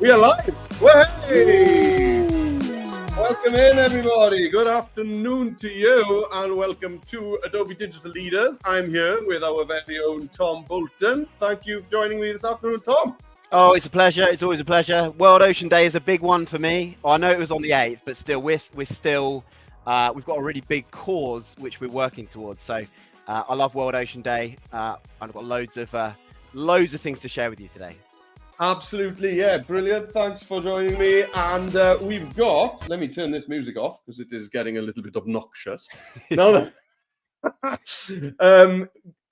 We are live. Hey! Welcome in, everybody. Good afternoon to you, and welcome to Adobe Digital Leaders. I'm here with our very own Tom Bolton. Thank you for joining me this afternoon, Tom. Oh, it's a pleasure. It's always a pleasure. World Ocean Day is a big one for me. I know it was on the 8th, but still, we've got a really big cause which we're working towards. So I love World Ocean Day. I've got loads of things to share with you today. Absolutely, yeah, brilliant. Thanks for joining me. And we've got, let me turn this music off because it is getting a little bit obnoxious. Now,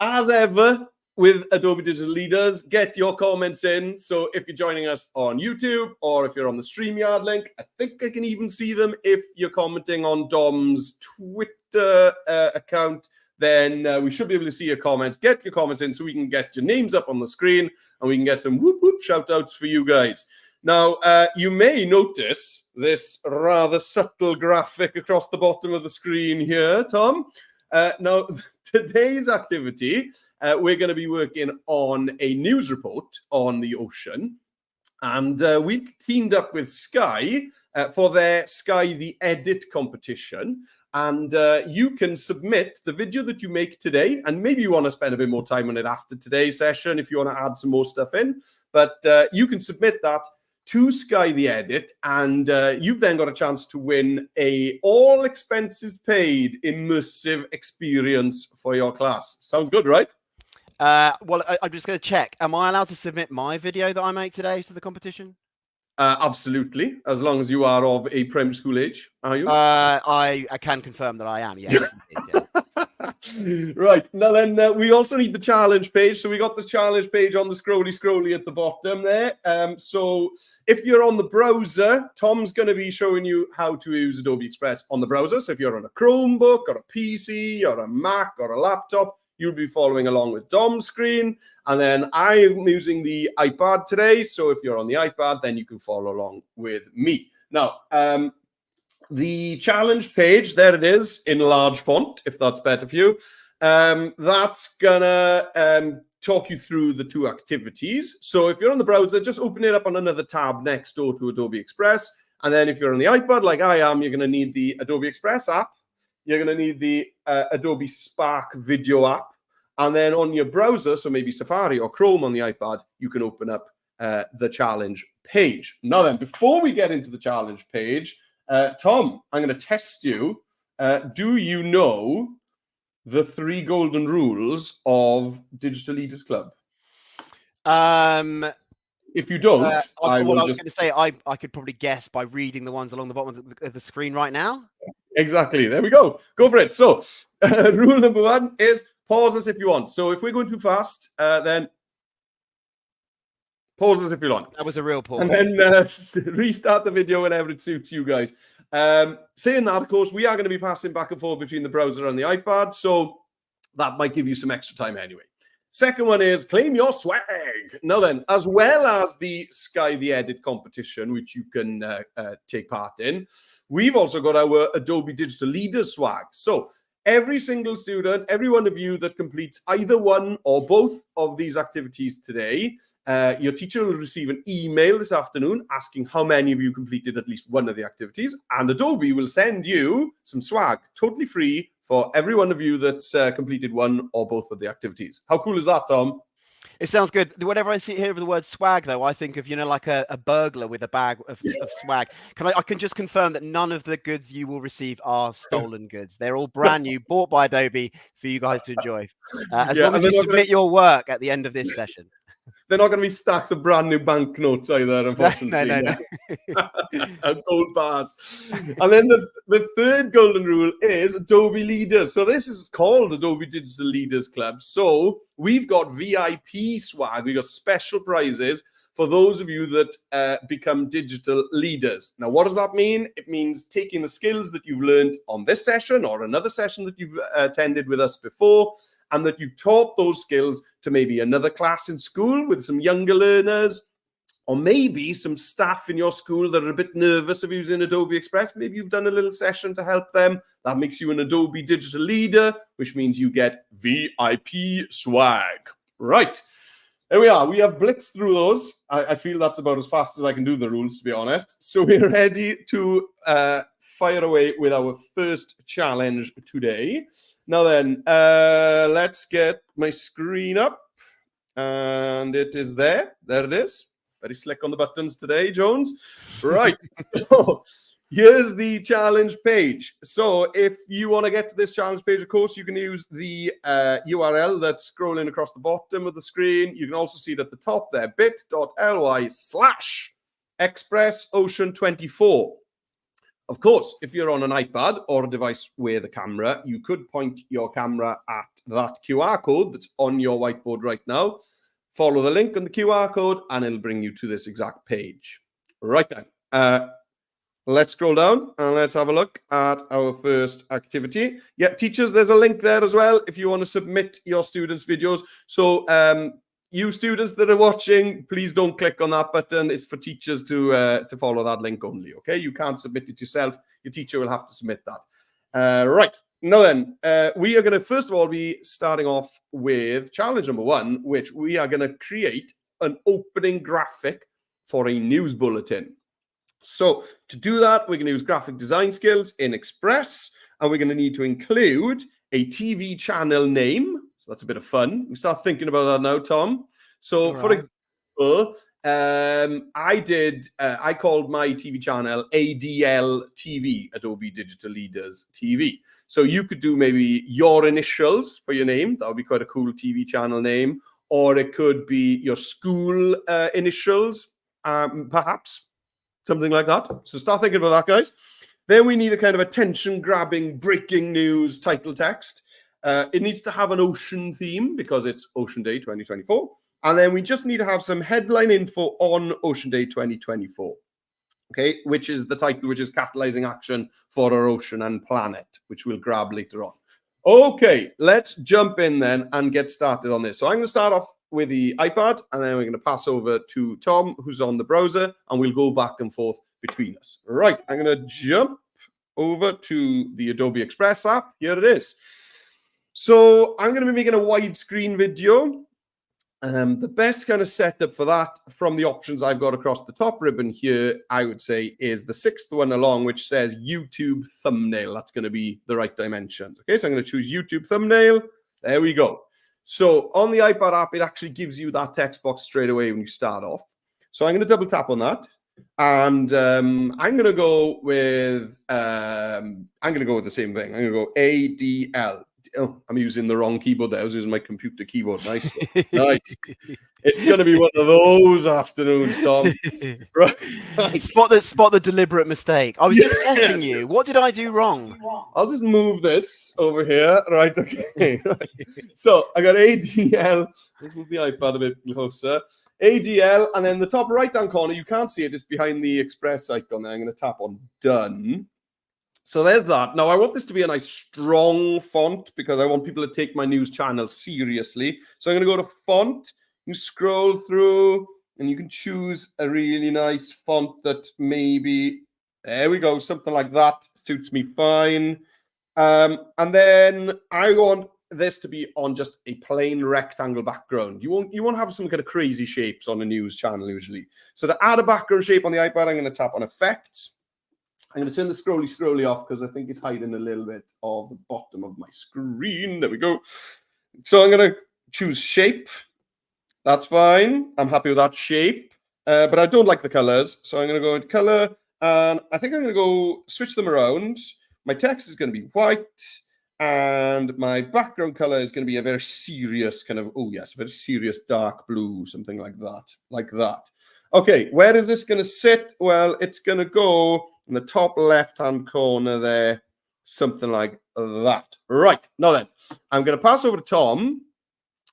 as ever with Adobe Digital Leaders, get your comments in. So if you're joining us on YouTube or if you're on the StreamYard link, I think I can even see them if you're commenting on Dom's Twitter account. Then we should be able to see your comments. Get your comments in so we can get your names up on the screen and we can get some whoop whoop shout outs for you guys. Now, you may notice this rather subtle graphic across the bottom of the screen here, Tom. Now, today's activity, we're going to be working on a news report on the ocean. And we've teamed up with Sky for their Sky the Edit competition. And you can submit the video that you make today, and maybe you want to spend a bit more time on it after today's session if you want to add some more stuff in. But you can submit that to Sky the Edit, and you've then got a chance to win a all expenses paid immersive experience for your class. Sounds good, right? Well, I'm just going to check. Am I allowed to submit my video that I make today to the competition? Absolutely, as long as you are of a primary school age, are you? I can confirm that I am, yes. Yeah. Right, now then we also need the challenge page. So we got the challenge page on the scrolly at the bottom there. So if you're on the browser, Tom's going to be showing you how to use Adobe Express on the browser. So if you're on a Chromebook or a PC or a Mac or a laptop, you'll be following along with Dom's screen. And then I'm using the iPad today. So if you're on the iPad, then you can follow along with me. Now, the challenge page, there it is in large font, if that's better for you. That's gonna talk you through the two activities. So if you're on the browser, just open it up on another tab next door to Adobe Express. And then if you're on the iPad, like I am, you're gonna need the Adobe Express app. You're going to need the Adobe Spark video app. And then on your browser, so maybe Safari or Chrome on the iPad, you can open up the challenge page. Now then, before we get into the challenge page, Tom, I'm going to test you. Do you know the 3 golden rules of Digital Leaders Club? If you don't, I was going to say I could probably guess by reading the ones along the bottom of the screen right now. Exactly. There we go. Go for it. So rule number 1 is pause us if you want. So if we're going too fast, then pause us if you want. That was a real pause. And then restart the video whenever it suits you guys. Saying that, of course, we are going to be passing back and forth between the browser and the iPad. So that might give you some extra time anyway. Second one is claim your swag. Now then, as well as the Sky the Edit competition, which you can take part in, we've also got our Adobe Digital Leaders swag. So every single student, every one of you that completes either one or both of these activities today, your teacher will receive an email this afternoon asking how many of you completed at least one of the activities, and Adobe will send you some swag, totally free, for every one of you that's completed one or both of the activities. How cool is that, Tom? It sounds good. Whenever I hear the word swag, though, I think of, like a burglar with a bag of swag. I can just confirm that none of the goods you will receive are stolen goods. They're all brand new, bought by Adobe for you guys to enjoy. As long as you submit your work at the end of this session. They're not going to be stacks of brand new banknotes either, unfortunately. No. Gold bars. And then the third golden rule is Adobe Leaders. So this is called Adobe Digital Leaders Club. So we've got VIP swag. We've got special prizes for those of you that become digital leaders. Now, what does that mean? It means taking the skills that you've learned on this session or another session that you've attended with us before, and that you've taught those skills to maybe another class in school with some younger learners, or maybe some staff in your school that are a bit nervous of using Adobe Express. Maybe you've done a little session to help them. That makes you an Adobe digital leader, which means you get VIP swag. Right. There we are. We have blitzed through those. I feel that's about as fast as I can do the rules, to be honest. So we're ready to fire away with our first challenge today. Now then, let's get my screen up. And it is there. There it is. Very slick on the buttons today, Jones. Right. So here's the challenge page. So if you want to get to this challenge page, of course, you can use the URL that's scrolling across the bottom of the screen. You can also see it at the top there, bit.ly/expressocean24. Of course, if you're on an iPad or a device with a camera, you could point your camera at that QR code that's on your whiteboard right now. Follow the link on the QR code and it'll bring you to this exact page. Right then, let's scroll down and let's have a look at our first activity. Yeah, teachers, there's a link there as well if you want to submit your students' videos. So you students that are watching, please don't click on that button. It's for teachers to follow that link only, okay? You can't submit it yourself. Your teacher will have to submit that. Right. Now then, we are going to, first of all, be starting off with challenge number 1, which we are going to create an opening graphic for a news bulletin. So to do that, we're going to use graphic design skills in Express, and we're going to need to include a TV channel name. So that's a bit of fun. We start thinking about that now, Tom. So for example, I called my TV channel ADL TV, Adobe Digital Leaders TV. So you could do maybe your initials for your name. That would be quite a cool TV channel name. Or it could be your school initials, perhaps. Something like that. So start thinking about that, guys. Then we need a kind of attention-grabbing, breaking news title text. It needs to have an ocean theme because it's Ocean Day 2024. And then we just need to have some headline info on Ocean Day 2024. Okay, which is the title, which is Catalyzing Action for Our Ocean and Planet, which we'll grab later on. Okay, let's jump in then and get started on this. So I'm going to start off with the iPad, and then we're going to pass over to Tom, who's on the browser, and we'll go back and forth between us. Right, I'm going to jump over to the Adobe Express app. Here it is. So I'm going to be making a widescreen video. The best kind of setup for that from the options I've got across the top ribbon here, I would say, is the 6th one along, which says YouTube thumbnail. That's going to be the right dimensions. Okay, so I'm going to choose YouTube thumbnail. There we go. So on the iPad app, it actually gives you that text box straight away when you start off. So I'm going to double tap on that, and I'm going to go with the same thing. I'm going to go ADL. Oh, I'm using the wrong keyboard there. I was using my computer keyboard. Nice. Nice. It's going to be one of those afternoons, Tom. Right. Spot the deliberate mistake. I was just testing you. What did I do wrong? I'll just move this over here. Right. Okay. Right. So I got ADL. Let's move the iPad a bit closer. ADL, and then the top right-hand corner, you can't see it. It's behind the Express icon there. I'm going to tap on Done. So there's that. Now, I want this to be a nice, strong font because I want people to take my news channel seriously. So I'm going to go to Font. You scroll through, and you can choose a really nice font that maybe, there we go, something like that suits me fine. And then I want this to be on just a plain rectangle background. You won't have some kind of crazy shapes on a news channel usually. So to add a background shape on the iPad, I'm going to tap on Effects. I'm going to turn the scrolly off because I think it's hiding a little bit of the bottom of my screen. There we go. So I'm going to choose Shape. That's fine. I'm happy with that shape. But I don't like the colors. So I'm going to go into Color. And I think I'm going to go switch them around. My text is going to be white. And my background color is going to be a very serious kind of, oh yes, very serious dark blue, something like that. Like that. Okay, where is this going to sit? Well, it's going to go in the top left-hand corner there, something like that. Right, now then, I'm going to pass over to Tom,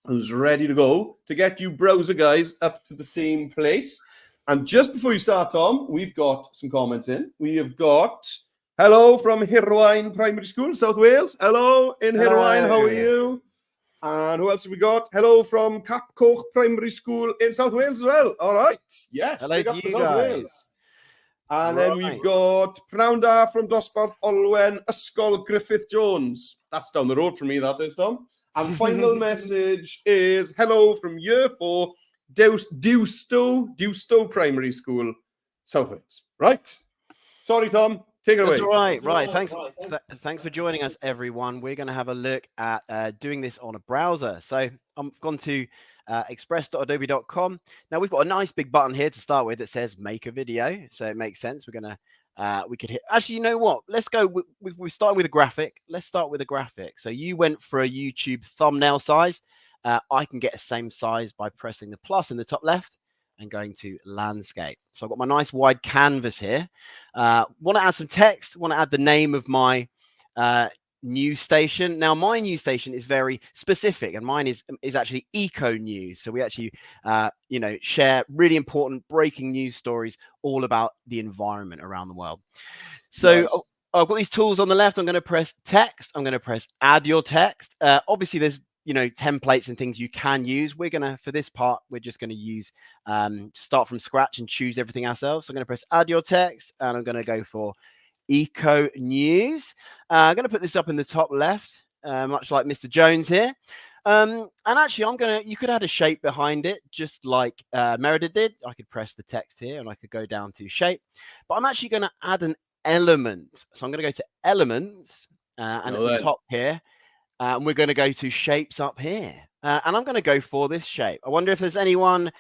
who's ready to go, to get you browser guys up to the same place. And just before you start, Tom, we've got some comments in. We have got, hello from Hirwaun Primary School, South Wales. Hello in Hirwaun, how are you? And who else have we got? Hello from Capcoch Primary School in South Wales as well. All right. Yes. Hello to you South guys. Wales. And then we've got Pnawnda from Dosbarth Olwen, Ysgol Griffith Jones. That's down the road from me, that is, Tom. And final message is hello from Year 4, Dewstow Primary School, South Wales. Right. Sorry, Tom. Take it away. That's all right. Right. Thanks for joining us, everyone. We're going to have a look at doing this on a browser. So I've gone to express.adobe.com. Now we've got a nice big button here to start with that says make a video. So it makes sense. We're going to we could hit. Actually, you know what? Let's go. We're starting with a graphic. Let's start with a graphic. So you went for a YouTube thumbnail size. I can get the same size by pressing the plus in the top left and going to landscape. So I've got my nice wide canvas here. Want to add some text, want to add the name of my news station. Now my news station is very specific, and mine is actually eco news. So we actually share really important breaking news stories all about the environment around the world. So nice. I've got these tools on the left. I'm going to press text. I'm going to press add your text. Obviously there's templates and things you can use. We're gonna, for this part, we're just going to use start from scratch and choose everything ourselves. So I'm going to press add your text, and I'm going to go for eco news. I'm going to put this up in the top left, much like Mr. Jones here. And actually you could add a shape behind it, just like Meredith did. I could press the text here and I could go down to shape, but I'm actually going to add an element. So I'm going to go to elements and at the top here, and we're going to go to shapes up here. And I'm going to go for this shape. I wonder if there's anyone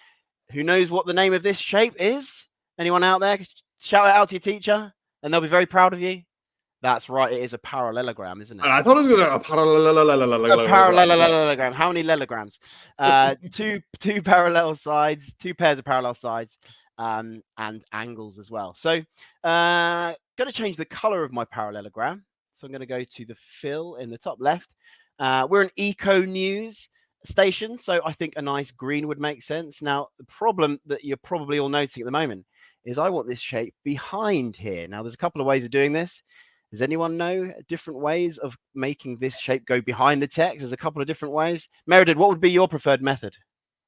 who knows what the name of this shape is. Anyone out there? Shout it out to your teacher and they'll be very proud of you. That's right. It is a parallelogram, isn't it? I thought it was going to be a parallelogram. How many lelograms? Two parallel sides, two pairs of parallel sides, and angles as well. So going to change the color of my parallelogram. So I'm going to go to the fill in the top left. We're an eco news station, so I think a nice green would make sense. Now, the problem that you're probably all noticing at the moment is I want this shape behind here. Now, there's a couple of ways of doing this. Does anyone know different ways of making this shape go behind the text? There's a couple of different ways. Meredith, what would be your preferred method?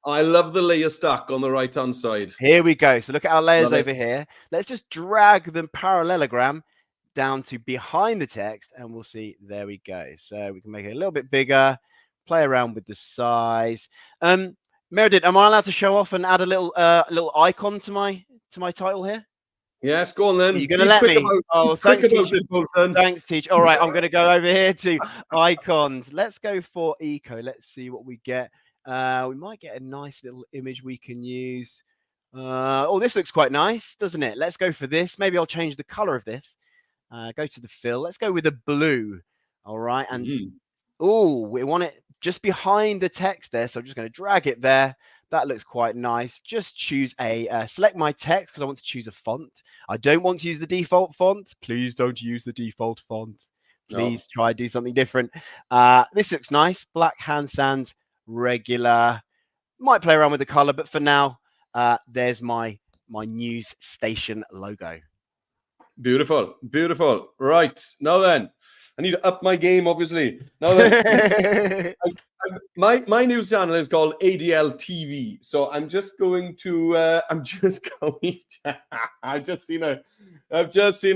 I love the layer stack on the right-hand side. Here we go. So look at our layers over here. Let's just drag the parallelogram down to behind the text, and we'll see. There we go. So we can make it a little bit bigger, play around with the size. Meredith, am I allowed to show off and add a little icon to my title here? Yes, go on then. Are you going to let me? Thanks, teacher. Thanks, teacher. All right, I'm going to go over here to icons. Let's go for eco. Let's see what we get. We might get a nice little image we can use. This looks quite nice, doesn't it? Let's go for this. Maybe I'll change the color of this. Go to the fill. Let's go with a blue. All right. And we want it just behind the text there. So I'm just going to drag it there. That looks quite nice. Just choose select my text because I want to choose a font. I don't want to use the default font. Please don't use the default font. Please try do something different. This looks nice. Black hand sans regular. Might play around with the color, but for now, there's my news station logo. Beautiful, beautiful. Right, now then, I need to up my game, obviously. Now then, my news channel is called ADL TV. So I'm just going to, I've just seen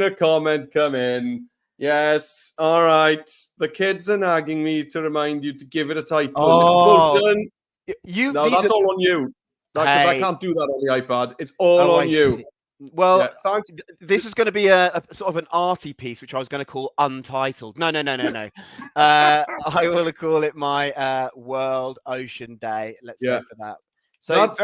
a comment come in. Yes, all right. The kids are nagging me to remind you to give it a title. Mr. Bolton. That's all on you. Because I can't do that on the iPad. It's all on you. Well, yeah, thanks. This is going to be a sort of an arty piece, which I was going to call Untitled. No. I will call it my World Ocean Day. Let's go for that. So that's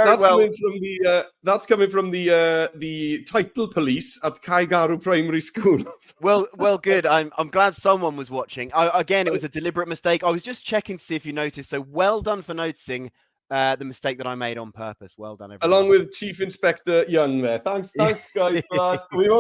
coming from the title police at Kaigaru Primary School. well, good. I'm glad someone was watching. Again, it was a deliberate mistake. I was just checking to see if you noticed. So well done for noticing. The mistake that I made on purpose. Well done, everyone. Along with Chief Inspector Young there. Thanks guys for that. We've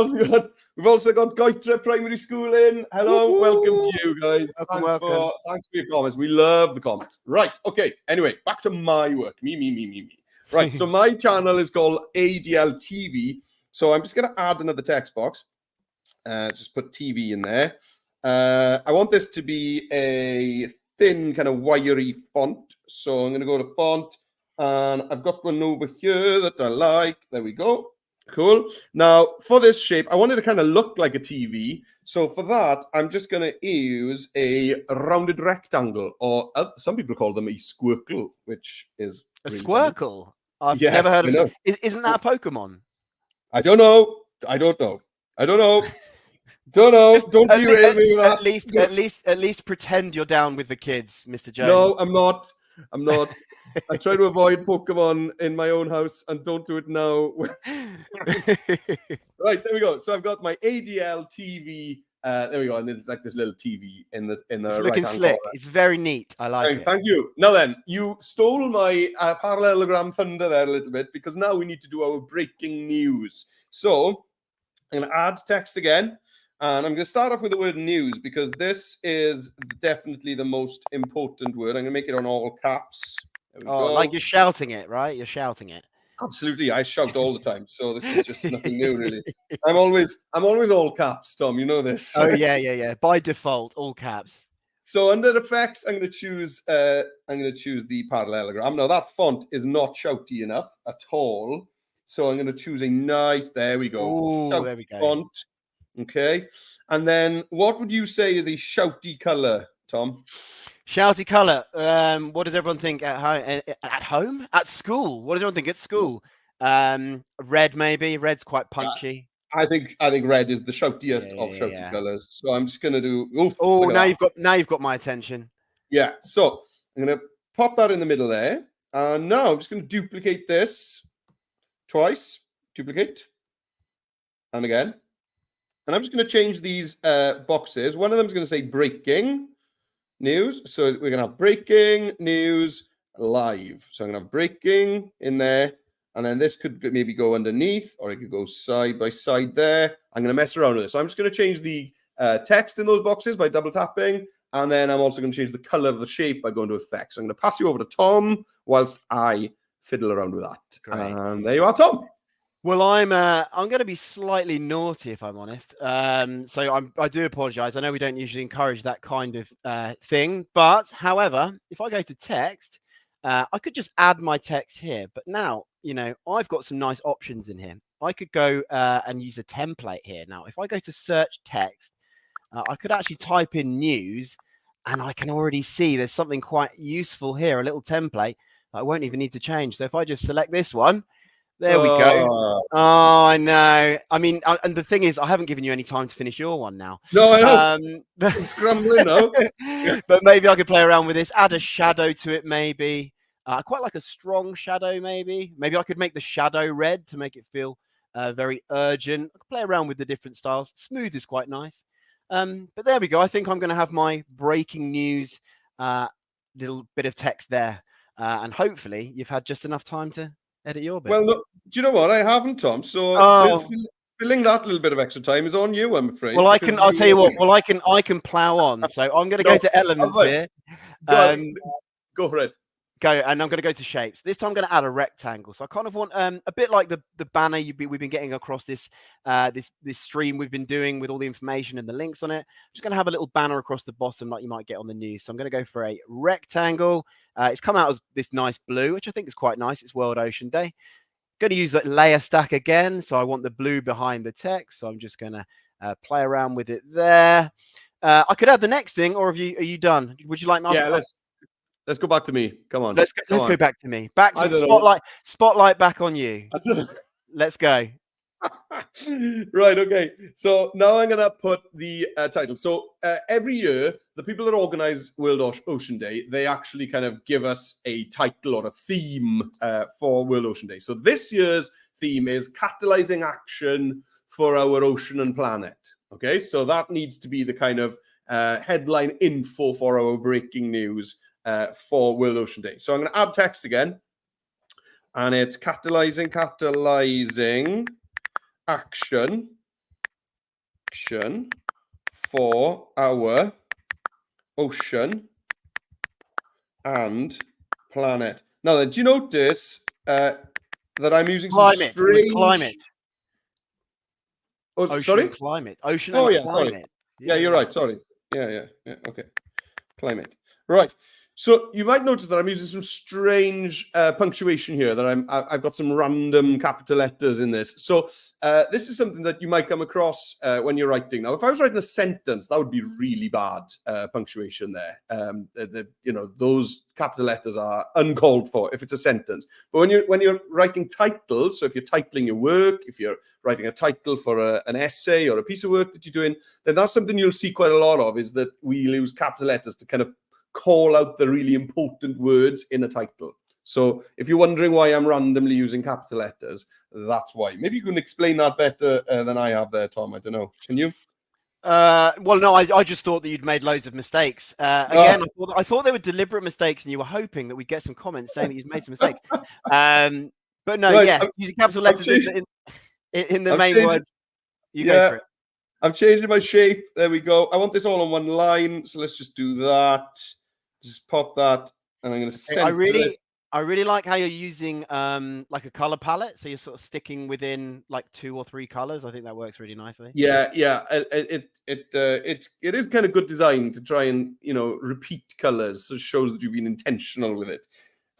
also got Goitra Primary School in. Hello, welcome to you guys. Thanks for your comments. We love the comments. Right, okay. Anyway, back to my work. Me. Right, so my channel is called ADL TV. So I'm just going to add another text box. Just put TV in there. I want this to be a thin kind of wiry font. So I'm going to go to font, and I've got one over here that I like. There we go. Cool. Now for this shape, I want it to kind of look like a TV. So for that, I'm just going to use a rounded rectangle, or some people call them a squircle, which is a squircle. I've never Yes, heard I of. know. Isn't that a Pokemon? I don't know. I don't know. I don't know. Don't know. Just Don't derail me with that. at least pretend you're down with the kids, Mr. Jones. No, I'm not. I'm not. I try to avoid Pokemon in my own house and don't do it now. Right, there we go. So I've got my ADL TV. There we go. And it's like this little TV in the It's right looking hand slick. corner. It's very neat. I like it. Thank you. Now then, you stole my parallelogram thunder there a little bit because now we need to do our breaking news. So I'm going to add text again. And I'm going to start off with the word news because this is definitely the most important word. I'm going to make it on all caps. There we go. Like you're shouting it, right? You're shouting it. Absolutely. I shout all the time. So this is just nothing new, really. I'm always all caps, Tom. You know this. Oh, yeah. By default, all caps. So under effects, I'm going to choose the parallelogram. Now that font is not shouty enough at all. So I'm going to choose a nice, there we go. Oh, there we go. Font. Okay. And then what would you say is a shouty color, Tom? Shouty color. What does everyone think at home? At home? At school? What does everyone think at school? Red, maybe. Red's quite punchy. I think red is the shoutiest of shouty colors. So I'm just gonna do. Oh, now you've got my attention. Yeah. So I'm gonna pop that in the middle there, and now I'm just gonna duplicate this twice. Duplicate, and again. And I'm just going to change these boxes. One of them is going to say breaking news. So we're going to have breaking news live. So I'm going to have breaking in there. And then this could maybe go underneath, or it could go side by side there. I'm going to mess around with this. So I'm just going to change the text in those boxes by double tapping. And then I'm also going to change the color of the shape by going to effects. So I'm going to pass you over to Tom whilst I fiddle around with that. Great. And there you are, Tom. Well, I'm going to be slightly naughty if I'm honest. So I do apologize. I know we don't usually encourage that kind of thing, but however, if I go to text, I could just add my text here. But now, I've got some nice options in here. I could go and use a template here. Now, if I go to search text, I could actually type in news, and I can already see there's something quite useful here, a little template that I won't even need to change. So if I just select this one. There we go. Oh, I know. I mean, and the thing is, I haven't given you any time to finish your one now. No, I know. I'm scrambling now. But maybe I could play around with this, add a shadow to it, maybe. I quite like a strong shadow, maybe. Maybe I could make the shadow red to make it feel very urgent. I could play around with the different styles. Smooth is quite nice. But there we go. I think I'm going to have my breaking news little bit of text there. And hopefully you've had just enough time to edit your bit. Well, look, do you know what? I haven't, Tom. So filling that little bit of extra time is on you, I'm afraid. Well, I'll tell you what. Well, I can plow on. So I'm going to go to elements here. Go for it. And I'm going to go to shapes. This time I'm going to add a rectangle. So I kind of want a bit like the banner we've been getting across this stream we've been doing with all the information and the links on it. I'm just going to have a little banner across the bottom like you might get on the news. So I'm going to go for a rectangle. It's come out as this nice blue, which I think is quite nice. It's World Ocean Day. Going to use that layer stack again. So I want the blue behind the text. So I'm just going to play around with it there. I could add the next thing, or are you done? Would you like my? Yeah, let's go back to me. Come on. Let's go back to me. Back to the spotlight back on you. Let's go. Right, okay. So now I'm going to put the title. So every year, the people that organize World Ocean Day, they actually kind of give us a title or a theme for World Ocean Day. So this year's theme is catalyzing action for our ocean and planet. Okay, so that needs to be the kind of headline info for our breaking news for World Ocean Day. So I'm going to add text again, and it's catalyzing action for our ocean and planet. Now then, do you notice that I'm using climate? Some strange... Climate. Oh, ocean sorry? Climate. Ocean and climate. Sorry. Yeah, you're right. Sorry. Yeah. Okay. Climate. Right. So you might notice that I'm using some strange punctuation here, that I've got some random capital letters in this. So this is something that you might come across when you're writing. Now, if I was writing a sentence, that would be really bad punctuation there. Those capital letters are uncalled for if it's a sentence. But when you're writing titles, so if you're titling your work, if you're writing a title for an essay or a piece of work that you're doing, then that's something you'll see quite a lot of, is that we use capital letters to kind of call out the really important words in a title. So if you're wondering why I'm randomly using capital letters, that's why. Maybe you can explain that better than I have there, Tom. I don't know. Can you? Well, no, I just thought that you'd made loads of mistakes. Again, I thought they were deliberate mistakes, and you were hoping that we'd get some comments saying that you'd made some mistakes. But no, Right, yeah, using capital letters in the main words. Go for it. I'm changing my shape. There we go. I want this all on one line, so let's just do that. Just pop that, and I'm going to center it. I really like how you're using like a color palette, so you're sort of sticking within like 2 or 3 colors. I think that works really nicely. Yeah. It is kind of good design to try and repeat colors, so it shows that you've been intentional with it.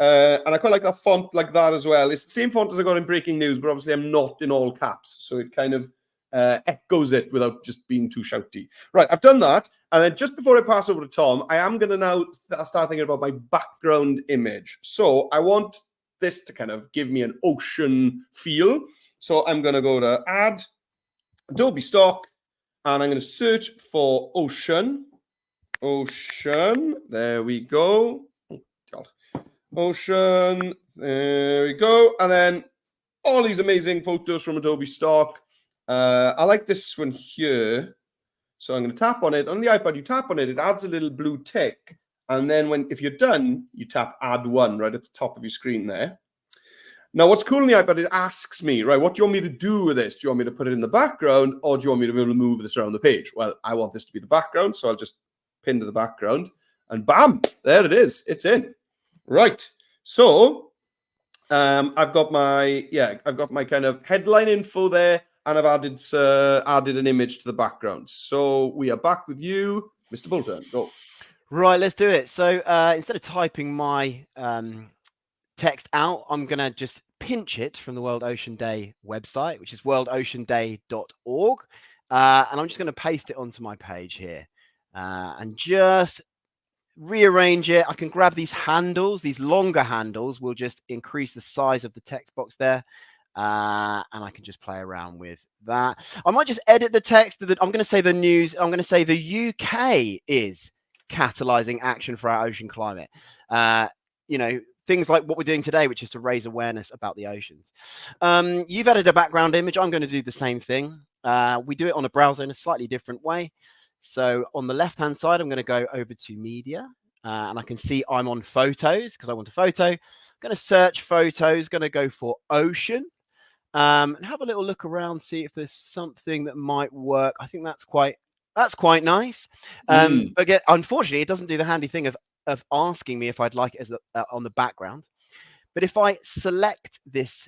And I quite like that font like that as well. It's the same font as I got in Breaking News, but obviously I'm not in all caps, so it kind of echoes it without just being too shouty. Right, I've done that. And then just before I pass over to Tom, I am going to now start thinking about my background image. So I want this to kind of give me an ocean feel. So I'm going to go to Add, Adobe Stock, and I'm going to search for ocean. Ocean. There we go. Oh, God. Ocean. There we go. And then all these amazing photos from Adobe Stock. I like this one here. So I'm going to tap on it. On the iPad, you tap on it, it adds a little blue tick. And then if you're done, you tap Add One right at the top of your screen there. Now, what's cool on the iPad, it asks me, right, what do you want me to do with this? Do you want me to put it in the background, or do you want me to be able to move this around the page? Well, I want this to be the background, so I'll just pin to the background. And bam, there it is. It's in. Right. So I've got my kind of headline info there. And I've added an image to the background. So we are back with you, Mr. Bolton. Go. Right, let's do it. So instead of typing my text out, I'm going to just pinch it from the World Ocean Day website, which is worldoceanday.org. And I'm just going to paste it onto my page here and just rearrange it. I can grab these handles. These longer handles will just increase the size of the text box there. And I can just play around with that. I might just edit the text. I'm going to say the news. I'm going to say the UK is catalyzing action for our ocean climate. Things like what we're doing today, which is to raise awareness about the oceans. You've added a background image. I'm going to do the same thing. We do it on a browser in a slightly different way. So on the left-hand side, I'm going to go over to media. And I can see I'm on photos because I want a photo. I'm going to search photos, going to go for ocean. And have a little look around, see if there's something that might work. I think that's quite nice. But again, unfortunately, it doesn't do the handy thing of asking me if I'd like it as on the background. But if I select this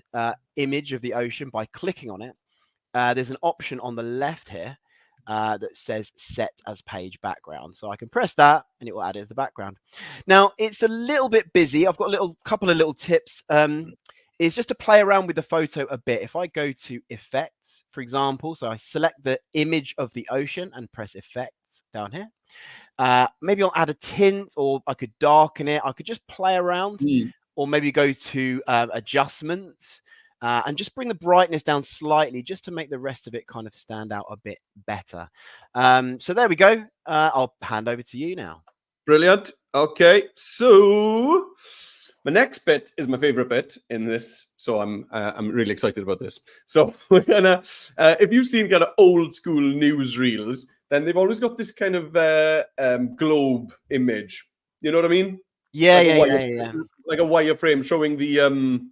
image of the ocean by clicking on it, there's an option on the left here that says set as page background. So I can press that and it will add it as the background. Now it's a little bit busy. I've got a couple of little tips. Is just to play around with the photo a bit. If I go to effects, for example, so I select the image of the ocean and press effects down here. Maybe I'll add a tint, or I could darken it. I could just play around, or maybe go to adjustments and just bring the brightness down slightly just to make the rest of it kind of stand out a bit better. So there we go. I'll hand over to you now. Brilliant. Okay, so my next bit is my favorite bit in this, so I'm really excited about this. So we're gonna, if you've seen kind of old school newsreels, then they've always got this kind of globe image. You know what I mean? Yeah, like like a wireframe showing the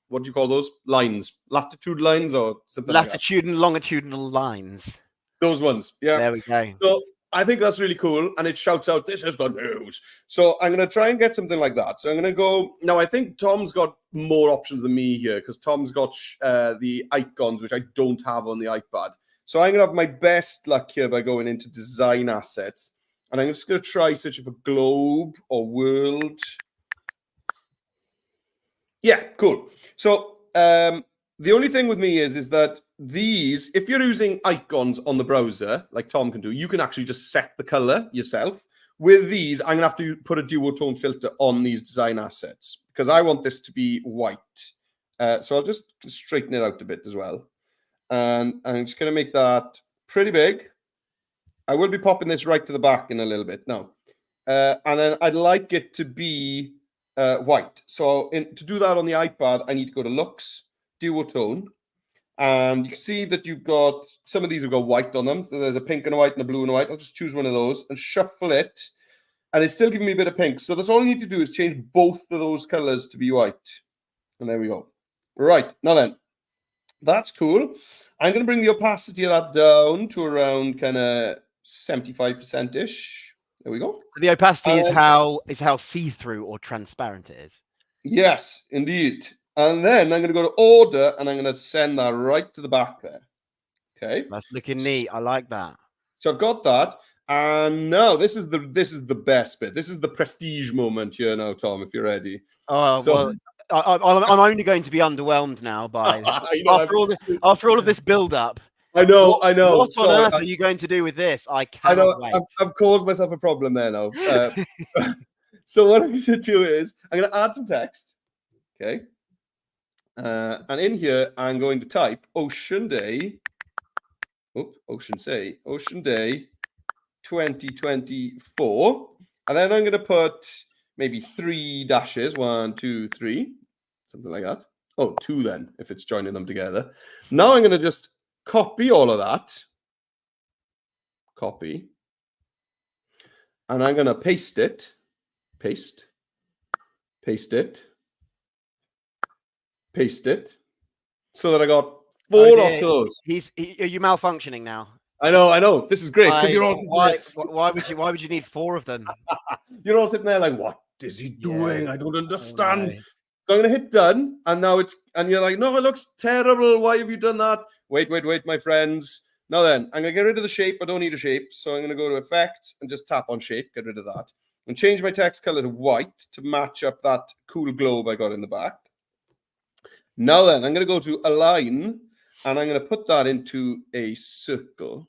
what do you call those lines? Latitude lines or something? Latitude and longitudinal lines. Those ones. Yeah. There we go. So I think that's really cool, and it shouts out, "This is the news." So I'm going to try and get something like that. So I'm going to go now. I think Tom's got more options than me here because Tom's got the icons, which I don't have on the iPad. So I'm going to have my best luck here by going into design assets, And I'm just going to try searching for globe or world. Yeah, cool. So the only thing with me is that these, if you're using icons on the browser, like Tom can do, you can actually just set the color yourself. With these, I'm going to have to put a duotone filter on these design assets because I want this to be white. So I'll just straighten it out a bit as well. And I'm just going to make that pretty big. I will be popping this right to the back in a little bit now. And then I'd like it to be white. So to do that on the iPad, I need to go to Looks, Duotone. And you can see that you've got, some of these have got white on them. So there's a pink and a white and a blue and a white. I'll just choose one of those and shuffle it. And it's still giving me a bit of pink. So that's all I need to do is change both of those colors to be white. And there we go. Right, now then, that's cool. I'm going to bring the opacity of that down to around kind of 75%-ish. There we go. The opacity is how see-through or transparent it is. Yes, indeed. And then I'm going to go to order and I'm going to send that right to the back there. Okay. That's looking neat. I like that. So I've got that. And now this is the best bit. This is the prestige moment here now, Tom, if you're ready. Oh, so, well, I'm only going to be underwhelmed now by after all of this build-up. I know. What on earth are you going to do with this? I cannot wait. I've caused myself a problem there now. So what I'm going to do is I'm going to add some text. Okay. And in here, I'm going to type Ocean Day. Ocean Day 2024. And then I'm going to put maybe 3 dashes, 1, 2, 3, something like that. Oh, 2 then, if it's joining them together. Now I'm going to just copy all of that. Copy. And I'm going to paste it. Paste it. Paste it. So that I got 4 lots of those. Are you malfunctioning now? I know. This is great because you're all why would you need 4 of them? You're all sitting there like, what is he doing? Yeah. I don't understand. Oh, no. So I'm gonna hit done, and now and you're like, no, it looks terrible. Why have you done that? Wait, my friends. Now then, I'm gonna get rid of the shape. I don't need a shape, so I'm gonna go to Effect and just tap on Shape, get rid of that, and change my text color to white to match up that cool globe I got in the back. Now then, I'm gonna go to Align. And I'm going to put that into a circle.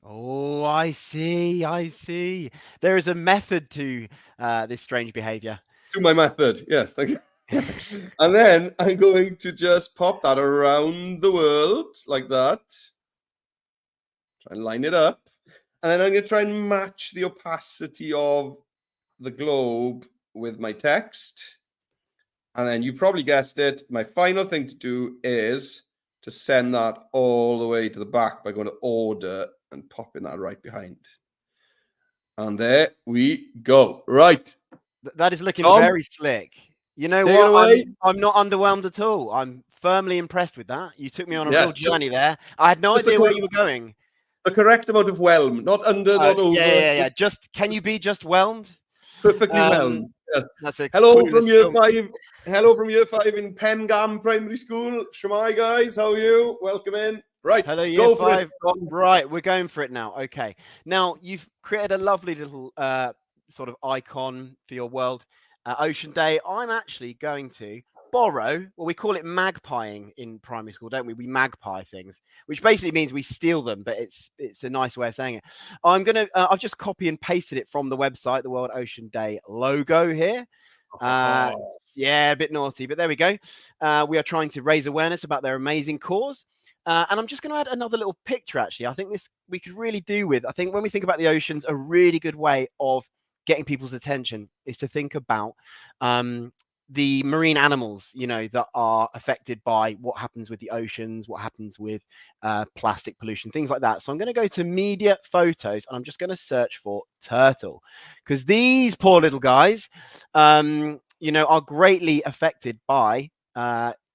Oh, I see. There is a method to this strange behavior. To my method, yes. Thank you. And then I'm going to just pop that around the world like that. Try and line it up. And then I'm going to try and match the opacity of the globe with my text. And then you probably guessed it. My final thing to do is to send that all the way to the back by going to order and popping that right behind. And there we go. Right. That is looking very slick. You know what? I'm not underwhelmed at all. I'm firmly impressed with that. You took me on a real journey there. I had no idea where you were going. The correct amount of whelm, not under, not over. Yeah. Can you be just whelmed? Perfectly whelmed. Yes. That's a Hello from year 5. Hello from year 5 in Pengam Primary School. Shemai, guys, how are you? Welcome in. Right. Hello, year 5. Right, we're going for it now. Okay. Now you've created a lovely little sort of icon for your world. Ocean Day. I'm actually going to borrow, well, we call it magpieing in primary school, don't we? We magpie things, which basically means we steal them, but it's a nice way of saying it. I've just copy and pasted it from the website, the World Ocean Day logo here. Yeah, a bit naughty, but there we go. We are trying to raise awareness about their amazing cause. And I'm just going to add another little picture, actually. I think this we could really do with. I think when we think about the oceans, a really good way of getting people's attention is to think about the marine animals, that are affected by what happens with the oceans, what happens with plastic pollution, things like that. So I'm going to go to media photos and I'm just going to search for turtle, because these poor little guys, are greatly affected by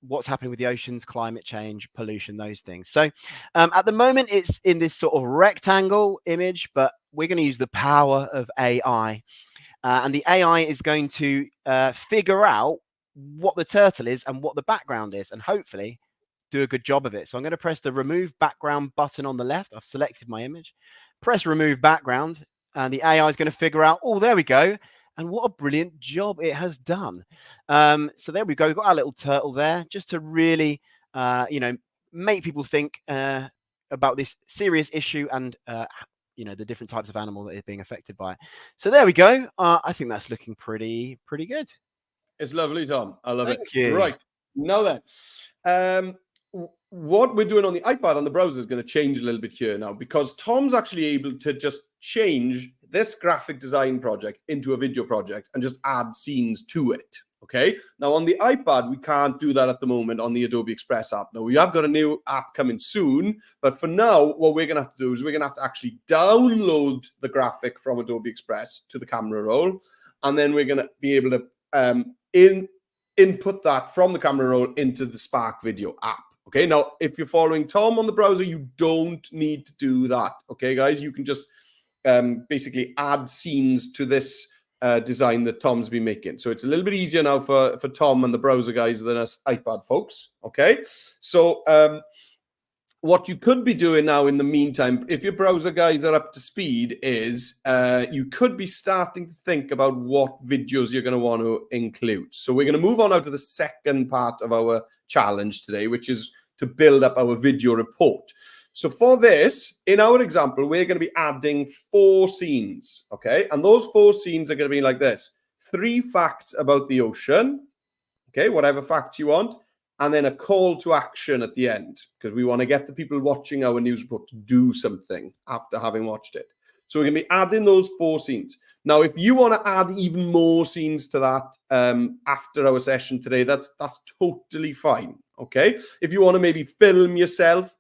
what's happening with the oceans, climate change, pollution, those things. So at the moment, it's in this sort of rectangle image, but we're going to use the power of AI. And the AI is going to figure out what the turtle is and what the background is, and hopefully do a good job of it. So I'm going to press the remove background button on the left. I've selected my image. Press remove background. and the AI is going to figure out, oh, there we go. And what a brilliant job it has done. So there we go. We've got our little turtle there just to really, make people think about this serious issue and, the different types of animal that is being affected by it. So there we go. I think that's looking pretty good. It's lovely, Tom. I love Thank it. you. Right. Now then, what we're doing on the iPad on the browser is going to change a little bit here now, because Tom's actually able to just change this graphic design project into a video project and just add scenes to it. Okay. Now on the iPad, we can't do that at the moment on the Adobe Express app. Now we have got a new app coming soon, but for now, what we're going to have to do is we're going to have to actually download the graphic from Adobe Express to the camera roll, and then we're going to be able to input that from the camera roll into the Spark Video app. Okay, now if you're following Tom on the browser, you don't need to do that. Okay, guys, you can just basically add scenes to this design that Tom's been making. So it's a little bit easier now for Tom and the browser guys than us iPad folks. Okay, so what you could be doing now in the meantime, if your browser guys are up to speed, is you could be starting to think about what videos you're going to want to include. So we're going to move on now to the second part of our challenge today, which is to build up our video report. So for this, in our example, we're going to be adding 4 scenes, okay? And those 4 scenes are going to be like this: 3 facts about the ocean, okay, whatever facts you want, and then a call to action at the end, because we want to get the people watching our news report to do something after having watched it. So we're going to be adding those 4 scenes. Now, if you want to add even more scenes to that after our session today, that's totally fine, okay? If you want to maybe film yourself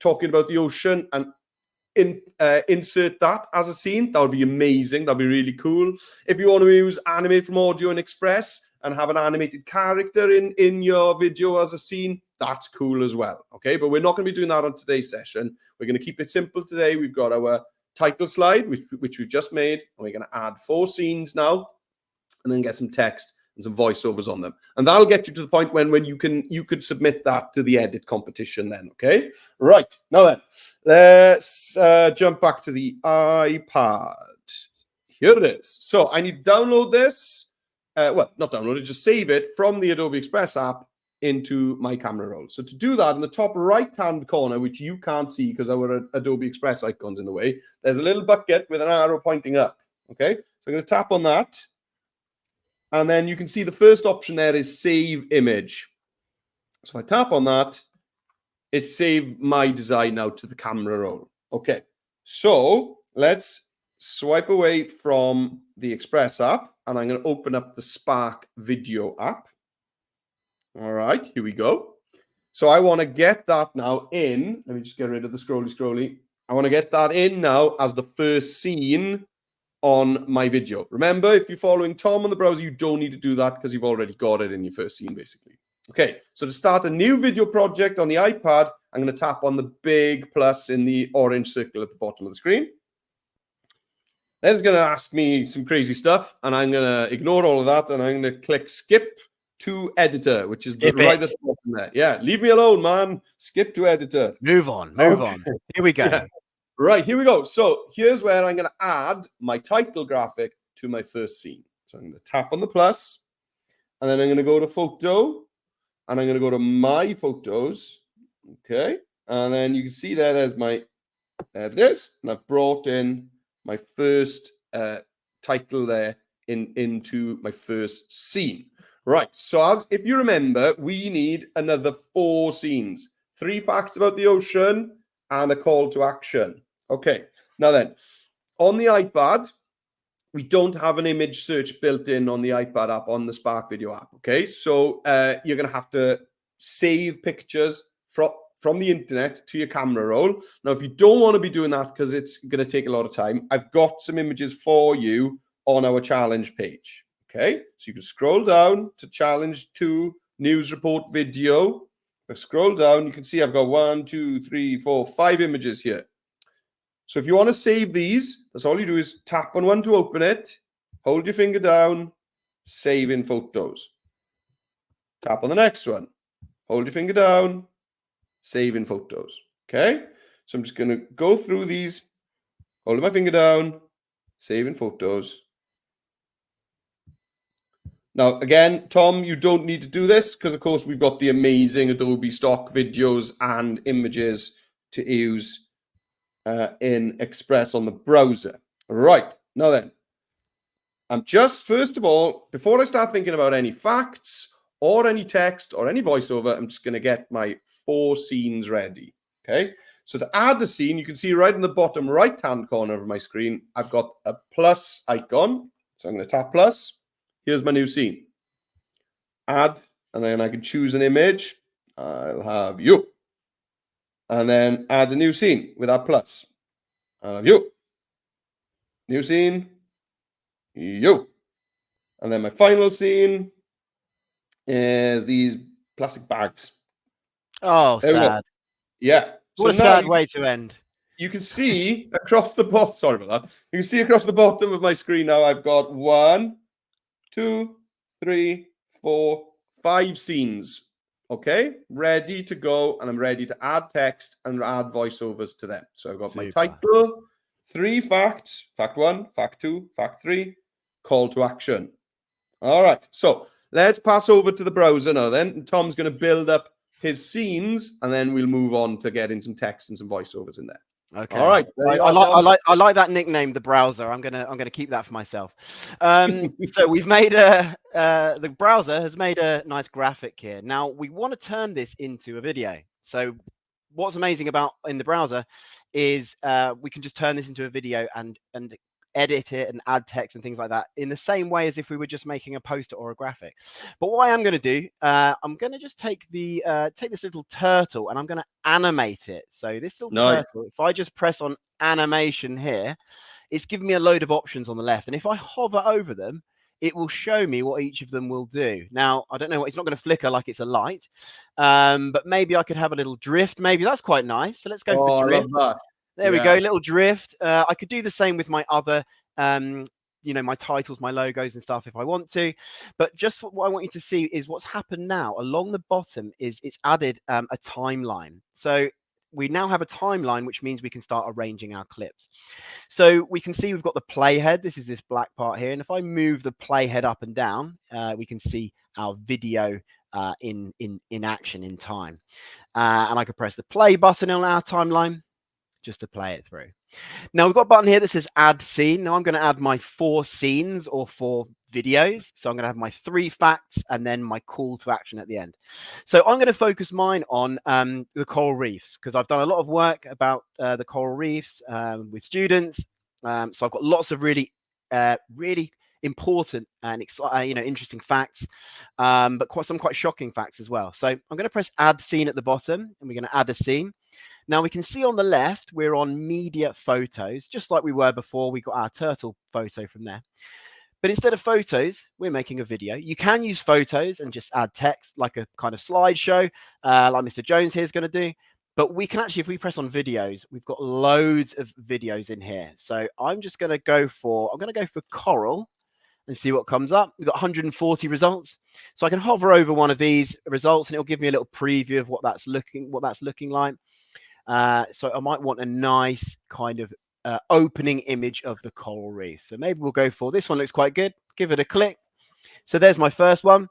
talking about the ocean and insert that as a scene, that would be amazing. That'd be really cool. If you want to use Animate from Audio and Express and have an animated character in your video as a scene, that's cool as well, okay? But we're not going to be doing that on today's session. We're going to keep it simple today. We've got our title slide, which we've just made, and we're going to add 4 scenes now, and then get some text and some voiceovers on them. And that'll get you to the point when you could submit that to the edit competition then, okay? Right, now then, let's jump back to the iPad. Here it is. So I need to download this. Well, not download it, just save it from the Adobe Express app into my camera roll. So to do that, in the top right-hand corner, which you can't see because our Adobe Express icon's in the way, there's a little bucket with an arrow pointing up, okay? So I'm going to tap on that. And then you can see the first option there is Save Image. So if I tap on that, it saved my design now to the camera roll. Okay, so let's swipe away from the Express app, and I'm going to open up the Spark Video app. All right, here we go. So I want to get that now in. Let me just get rid of the scrolly. I want to get that in now as the first scene on my video. Remember, if you're following Tom on the browser, you don't need to do that because you've already got it in your first scene, basically. Okay, so to start a new video project on the iPad, I'm going to tap on the big plus in the orange circle at the bottom of the screen. Then it's going to ask me some crazy stuff, and I'm going to ignore all of that, and I'm going to click Skip to Editor, which is right at the bottom there. Yeah, leave me alone, man. Skip to Editor. Move on. Here we go. Yeah. Right, here we go. So here's where I'm going to add my title graphic to my first scene. So I'm going to tap on the plus, and then I'm going to go to Photo, and I'm going to go to My Photos. Okay, and then you can see there's my, there it is, and I've brought in my first title there into my first scene. Right, so if you remember, we need another 4 scenes. 3 facts about the ocean and a call to action. Okay, now then, on the iPad, we don't have an image search built in on the iPad app, on the Spark Video app, okay? So you're going to have to save pictures from the internet to your camera roll. Now, if you don't want to be doing that because it's going to take a lot of time, I've got some images for you on our challenge page. Okay, so you can scroll down to challenge 2 news report video. If I scroll down, you can see I've got 1, 2, 3, 4, 5 images here. So if you want to save these, that's all you do is tap on one to open it, hold your finger down, save in photos. Tap on the next one, hold your finger down, save in photos. Okay, so I'm just going to go through these, holding my finger down, Saving photos. Now, again, Tom, you don't need to do this because, of course, we've got the amazing Adobe stock videos and images to use in Express on the browser. Right, now then, I'm just, first of all, before I start thinking about any facts or any text or any voiceover, I'm just going to get my 4 scenes ready, okay? So to add the scene, you can see right in the bottom right-hand corner of my screen, I've got a plus icon. So I'm going to tap plus. Here's my new scene. Add, and then I can choose an image. I'll have you. And then add a new scene with that plus. I'll have you. New scene. You. And then my final scene is these plastic bags. Oh, There we go. sad. Yeah. What So a now sad way to end. you can see across the bottom. Sorry about that. You can see across the bottom of my screen now. I've got 1, 2, 3, 4, 5 scenes. Okay, ready to go, and I'm ready to add text and add voiceovers to them. So I've got my title, 3 facts, fact 1, fact 2, fact 3, call to action. All right, so let's pass over to the browser now then. And Tom's going to build up his scenes, and then we'll move on to getting some text and some voiceovers in there. Okay. All right. I like that nickname, the browser. I'm gonna keep that for myself. So we've made the browser has made a nice graphic here. Now we want to turn this into a video. So what's amazing about in the browser is we can just turn this into a video and edit it and add text and things like that in the same way as if we were just making a poster or a graphic. But what I am going to do, I'm going to just take this little turtle and I'm going to animate it. So this little turtle, if I just press on animation here, it's giving me a load of options on the left. And if I hover over them, it will show me what each of them will do. Now, I don't know what, it's not going to flicker like it's a light, but maybe I could have a little drift. Maybe that's quite nice. So let's go for drift. I love that. There we go, little drift. I could do the same with my other, my titles, my logos and stuff if I want to. But just what I want you to see is what's happened now. Along the bottom is it's added a timeline. So we now have a timeline, which means we can start arranging our clips. So we can see we've got the playhead. This is this black part here. And if I move the playhead up and down, we can see our video in action in time. And I could press the play button on our timeline just to play it through. Now we've got a button here that says add scene. Now I'm going to add my 4 scenes or 4 videos. So I'm going to have my 3 facts and then my call to action at the end. So I'm going to focus mine on the coral reefs because I've done a lot of work about the coral reefs with students. So I've got lots of really important and interesting facts, but some quite shocking facts as well. So I'm going to press add scene at the bottom and we're going to add a scene. Now we can see on the left, we're on media photos, just like we were before. We got our turtle photo from there. But instead of photos, we're making a video. You can use photos and just add text like a kind of slideshow, like Mr. Jones here is going to do. But we can actually, if we press on videos, we've got loads of videos in here. So I'm just going to go for, coral and see what comes up. We've got 140 results. So I can hover over one of these results and it'll give me a little preview of what that's looking like. So I might want a nice kind of opening image of the coral reef. So maybe we'll go for this one. Looks quite good. Give it a click. So there's my first one.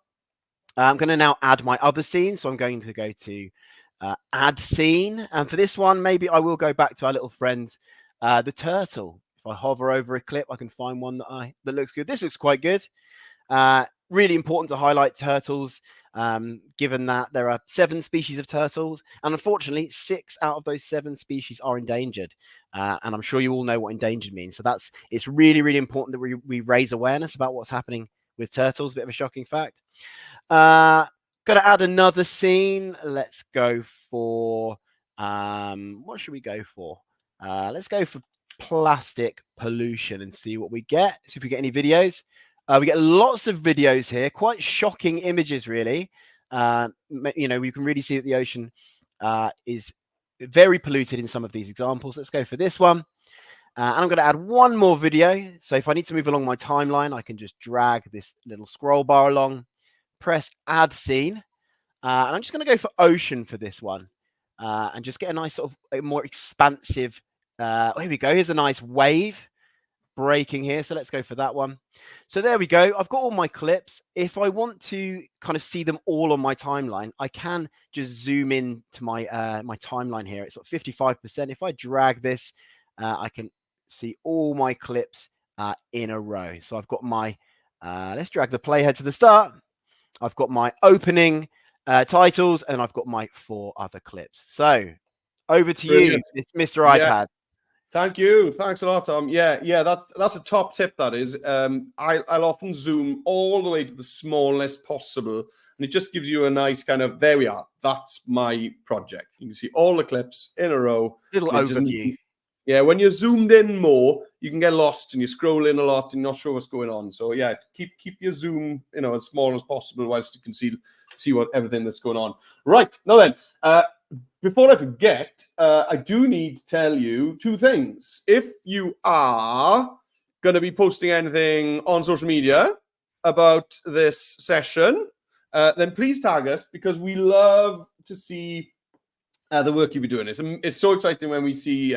I'm going to now add my other scene. So I'm going to go to add scene. And for this one, maybe I will go back to our little friend, the turtle. If I hover over a clip, I can find one that looks good. This looks quite good. Really important to highlight turtles, given that there are 7 species of turtles, and unfortunately 6 out of those 7 species are endangered. And I'm sure you all know what endangered means. So it's really, really important that we raise awareness about what's happening with turtles. A bit of a shocking fact. Got to add another scene. Let's go for what should we go for? Let's go for plastic pollution and see what we get. See if we get any videos. We get lots of videos here, quite shocking images, really. We can really see that the ocean is very polluted in some of these examples. Let's go for this one. And I'm going to add one more video. So if I need to move along my timeline, I can just drag this little scroll bar along, press add scene. And I'm just going to go for ocean for this one and just get a nice sort of a more expansive. Here we go. Here's a nice wave. breaking here. So let's go for that one. So there we go. I've got all my clips. If I want to kind of see them all on my timeline, I can just zoom in to my my timeline here. It's at 55%. If I drag this, I can see all my clips in a row. So I've got my, let's drag the playhead to the start. I've got my opening titles, and I've got my 4 other clips. So over to you, Mr. iPad. Thank you. Thanks a lot, Tom. Yeah, that's a top tip, that is. I'll often zoom all the way to the smallest possible, and it just gives you a nice kind of, there we are. That's my project. You can see all the clips in a row. Little overview. Yeah, when you're zoomed in more, you can get lost and you're scrolling a lot and you're not sure what's going on. So yeah, keep your zoom, as small as possible, whilst you can see what everything that's going on. Right, now then, before I forget, I do need to tell you 2 things. If you are going to be posting anything on social media about this session, then please tag us, because we love to see the work you'll be doing. It's so exciting when we see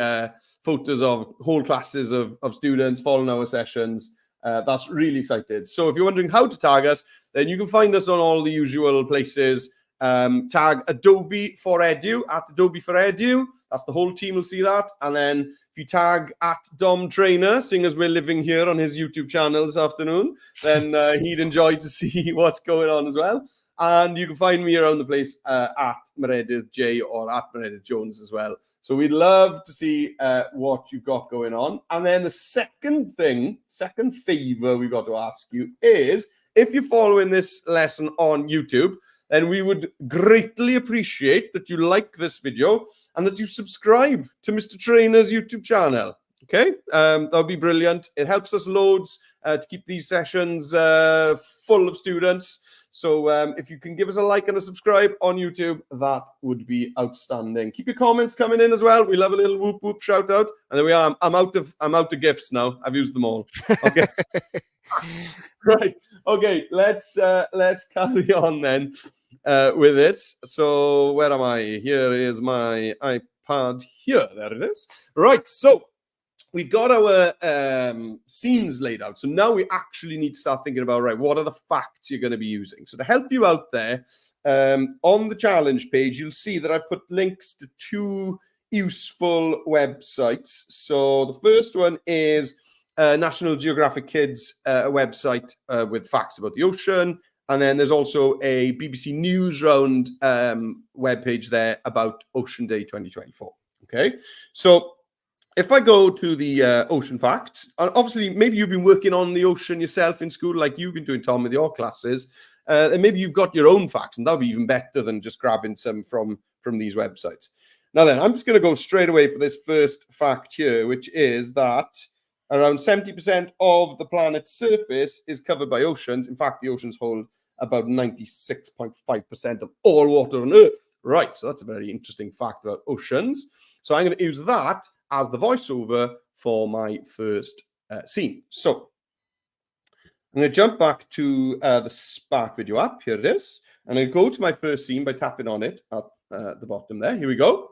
photos of whole classes of students following our sessions. That's really exciting. So if you're wondering how to tag us, then you can find us on all the usual places. Tag Adobe for Edu at Adobe for Edu. That's the whole team will see that. And then if you tag at Dom Trainer, seeing as we're living here on his YouTube channel this afternoon, then he'd enjoy to see what's going on as well. And you can find me around the place at Meredith J or at Meredith Jones as well. So we'd love to see what you've got going on. And then the second favor we've got to ask you is, if you're following this lesson on YouTube, then we would greatly appreciate that you like this video and that you subscribe to Mr. Trainer's YouTube channel. Okay, that would be brilliant. It helps us loads to keep these sessions full of students. So if you can give us a like and a subscribe on YouTube, that would be outstanding. Keep your comments coming in as well. We love a little whoop whoop shout out. And there we are. I'm out of gifts now. I've used them all. Okay. Right. Okay. Let's carry on then with this. So where am I? Here is my iPad. Here. There it is. Right. So we've got our scenes laid out. So now we actually need to start thinking about, right, what are the facts you're going to be using? So to help you out there, on the challenge page, you'll see that I've put links to 2 useful websites. So the first one is National Geographic Kids website with facts about the ocean. And then there's also a BBC News Round webpage there about Ocean Day 2024. Okay, so if I go to the ocean facts, obviously maybe you've been working on the ocean yourself in school, like you've been doing, Tom, with your classes, and maybe you've got your own facts, and that'll be even better than just grabbing some from these websites. Now then, I'm just going to go straight away for this first fact here, which is that around 70% of the planet's surface is covered by oceans. In fact, the oceans hold about 96.5% of all water on Earth. Right, so that's a very interesting fact about oceans. So I'm going to use that as the voiceover for my first scene. So I'm going to jump back to the Spark video app. Here it is. I'm going to go to my first scene by tapping on it at the bottom there. Here we go.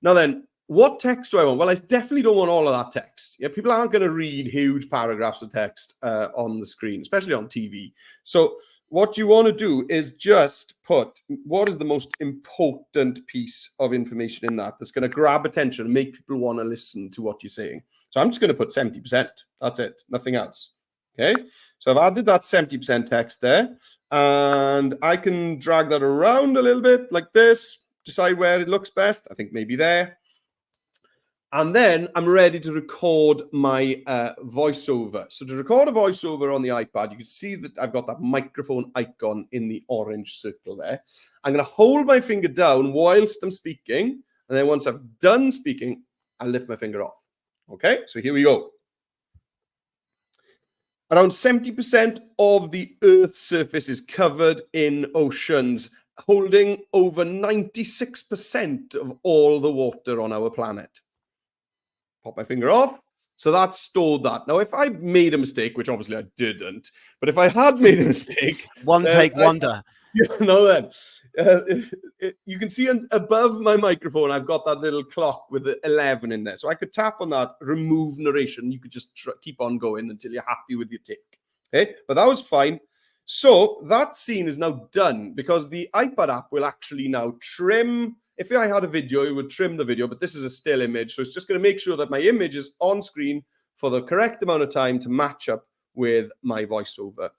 Now then, what text do I want? Well, I definitely don't want all of that text. Yeah, people aren't going to read huge paragraphs of text on the screen, especially on TV. So what you want to do is just put what is the most important piece of information in that's going to grab attention and make people want to listen to what you're saying. So I'm just going to put 70%. That's it. Nothing else. Okay. So I've added that 70% text there, and I can drag that around a little bit like this, decide where it looks best. I think maybe there. And then I'm ready to record my voiceover. So to record a voiceover on the iPad, you can see that I've got that microphone icon in the orange circle there. I'm going to hold my finger down whilst I'm speaking. And then once I've done speaking, I'll lift my finger off. Okay, so here we go. Around 70% of the Earth's surface is covered in oceans, holding over 96% of all the water on our planet. Pop my finger off. So that stored that. Now, if I made a mistake, which obviously I didn't, but if I had made a mistake, one take wonder. Then You can see above my microphone, I've got that little clock with the 11 in there. So I could tap on that, remove narration. You could just keep on going until you're happy with your take. Okay, but that was fine. So that scene is now done because the iPad app will actually now trim. If I had a video, it would trim the video, but this is a still image. So it's just going to make sure that my image is on screen for the correct amount of time to match up with my voiceover.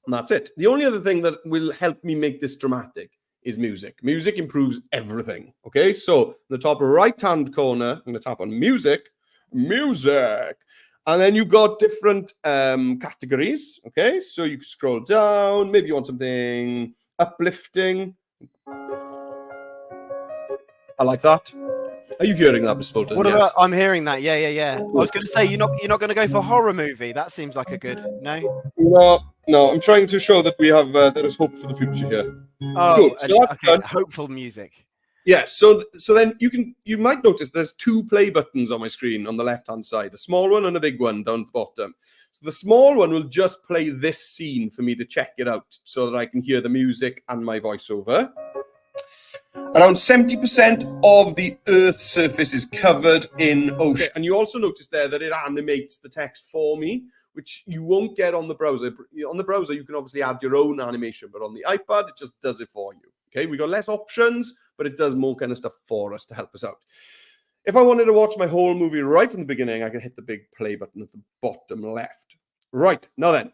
And that's it. The only other thing that will help me make this dramatic is music. Music improves everything. Okay, so in the top right-hand corner, I'm going to tap on music, and then you've got different categories. Okay, so you can scroll down. Maybe you want something uplifting. I like that. Are you hearing that, Mr. Bolton? What Yes. about? I'm hearing that. Yeah. I was going to say you're not going to go for horror movie. That seems like a good No. I'm trying to show that we have there is hope for the future here. Oh, Cool. So that's okay. done. Hopeful music. Yeah. So then you might notice there's two play buttons on my screen on the left hand side, a small one and a big one down at the bottom. So the small one will just play this scene for me to check it out so that I can hear the music and my voiceover. Around 70% of the Earth's surface is covered in ocean. And you also notice there that it animates the text for me, which you won't get on the browser. On the browser, you can obviously add your own animation, but on the iPad, it just does it for you. Okay, we got less options, but it does more kind of stuff for us to help us out. If I wanted to watch my whole movie right from the beginning, I could hit the big play button at the bottom left. Right, now then,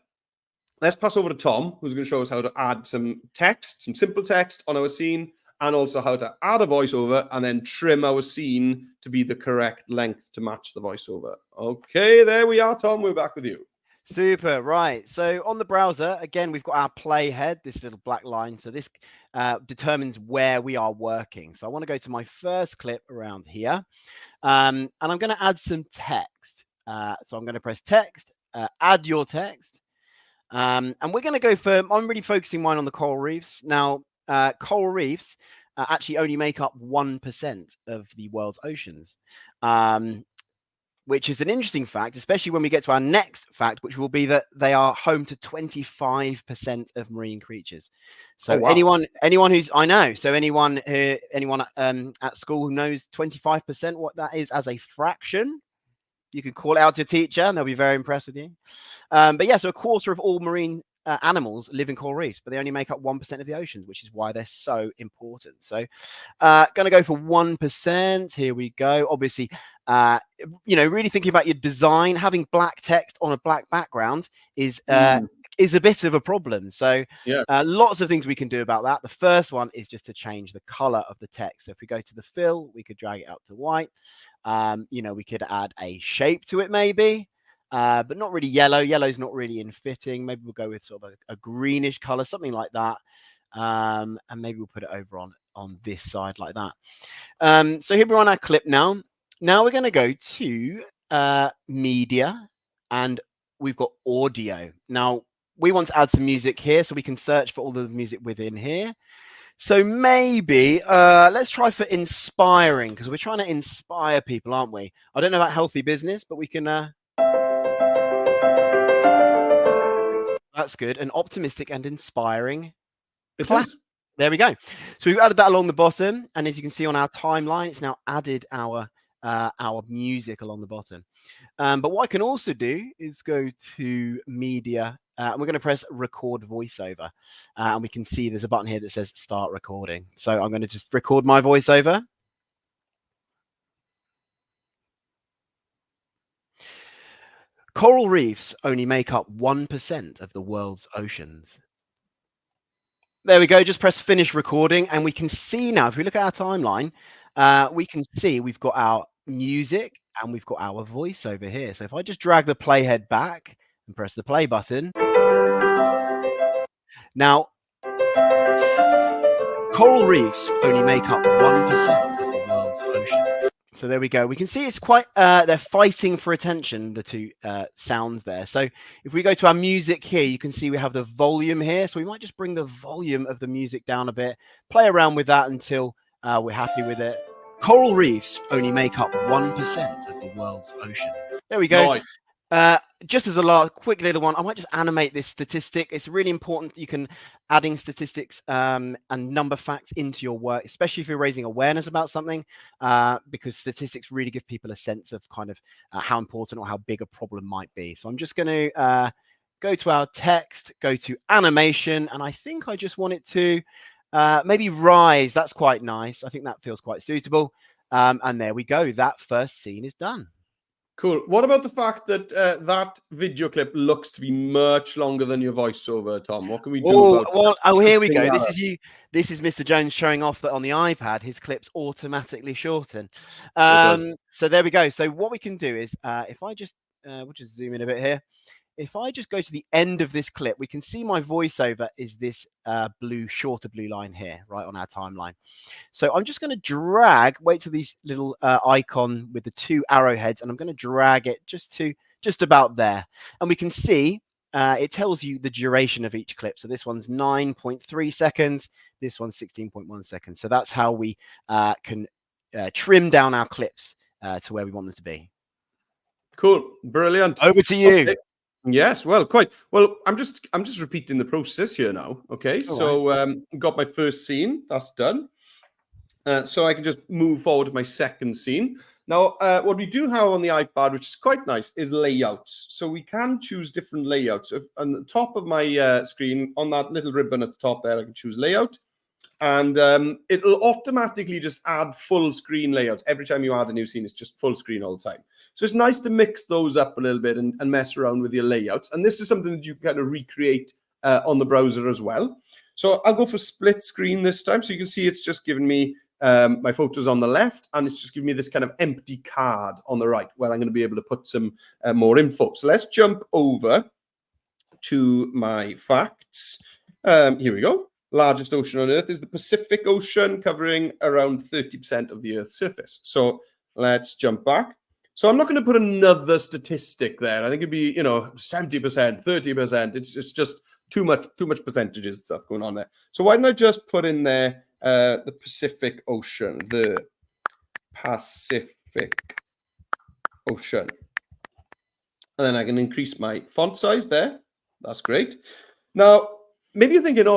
let's pass over to Tom, who's going to show us how to add some text, some simple text on our scene, and also how to add a voiceover and then trim our scene to be the correct length to match the voiceover. Okay, there we are, Tom. We're back with you. Super, right. So on the browser, again, we've got our playhead, this little black line. So this determines where we are working. So I want to go to my first clip around here. And I'm going to add some text. So I'm going to press text, add your text. And we're going to go for, I'm really focusing mine on the coral reefs. Now, coral reefs actually only make up 1% of the world's oceans, which is an interesting fact, especially when we get to our next fact, which will be that they are home to 25% of marine creatures. So anyone who's, I know, so anyone at school who knows 25%, what that is as a fraction, you can call it out to your teacher and they'll be very impressed with you. But yeah, so a quarter of all marine animals live in coral reefs, but they only make up 1% of the oceans, which is why they're so important. So going to go for 1%. Here we go. Obviously, really thinking about your design, having black text on a black background is a bit of a problem. So lots of things we can do about that. The first one is just to change the color of the text. So if we go to the fill, we could drag it out to white. We could add a shape to it maybe. But not really yellow. Yellow's not really in fitting. Maybe we'll go with sort of a greenish color, something like that. And maybe we'll put it over on this side like that. So here we're on our clip now. Now we're going to go to media, and we've got audio. Now we want to add some music here, so we can search for all the music within here. So maybe let's try for inspiring, because we're trying to inspire people, aren't we? I don't know about healthy business, but we can. That's good. An optimistic and inspiring class. There we go. So we've added that along the bottom, and as you can see on our timeline, it's now added our music along the bottom. But what I can also do is go to media, and we're going to press record voiceover, and we can see there's a button here that says start recording. So I'm going to just record my voiceover. Coral reefs only make up 1% of the world's oceans. There we go. Just press finish recording, and we can see now, if we look at our timeline, we can see we've got our music and we've got our voice over here. So if I just drag the playhead back and press the play button, now coral reefs only make up 1% of the world's oceans. So there we go. We can see it's quite, they're fighting for attention, the two sounds there. So if we go to our music here, you can see we have the volume here. So we might just bring the volume of the music down a bit, play around with that until we're happy with it. Coral reefs only make up 1% of the world's oceans. There we go. Nice. Just as a quick little one, I might just animate this statistic. It's really important that you can adding statistics and number facts into your work, especially if you're raising awareness about something, because statistics really give people a sense of kind of how important or how big a problem might be. So I'm just going to go to our text, go to animation, and I think I just want it to maybe rise. That's quite nice. I think that feels quite suitable. And there we go. That first scene is done. Cool. What about the fact that that video clip looks to be much longer than your voiceover, Tom? What can we do about well, here we go. that This is you. This is Mr. Jones showing off that on the iPad, his clips automatically shorten. So there we go. So what we can do is, if I just, we'll just zoom in a bit here. If I just go to the end of this clip, we can see my voiceover is this shorter blue line here, right on our timeline. So I'm just going to drag, wait till these little icon with the 2 arrowheads, and I'm going to drag it just about there. And we can see it tells you the duration of each clip. So this one's 9.3 seconds. This one's 16.1 seconds. So that's how we can trim down our clips to where we want them to be. Cool. Brilliant. Over to you. Okay. Yes, well, quite. Well, I'm just repeating the process here now. Okay, so got my first scene. That's done. So I can just move forward to my second scene. Now, what we do have on the iPad, which is quite nice, is layouts. So we can choose different layouts. On the top of my screen, on that little ribbon at the top there, I can choose layout. And it'll automatically just add full screen layouts. Every time you add a new scene, it's just full screen all the time. So it's nice to mix those up a little bit and mess around with your layouts. And this is something that you can kind of recreate on the browser as well. So I'll go for split screen this time. So you can see it's just giving me my photos on the left, and it's just giving me this kind of empty card on the right where I'm going to be able to put some more info. So let's jump over to my facts. Here we go. Largest ocean on Earth is the Pacific Ocean, covering around 30% of the Earth's surface. So let's jump back. So I'm not going to put another statistic there. I think it'd be, 70%, 30%. It's just too much percentages stuff going on there. So why don't I just put in there the Pacific Ocean, the Pacific Ocean. And then I can increase my font size there. That's great. Now, maybe you're thinking,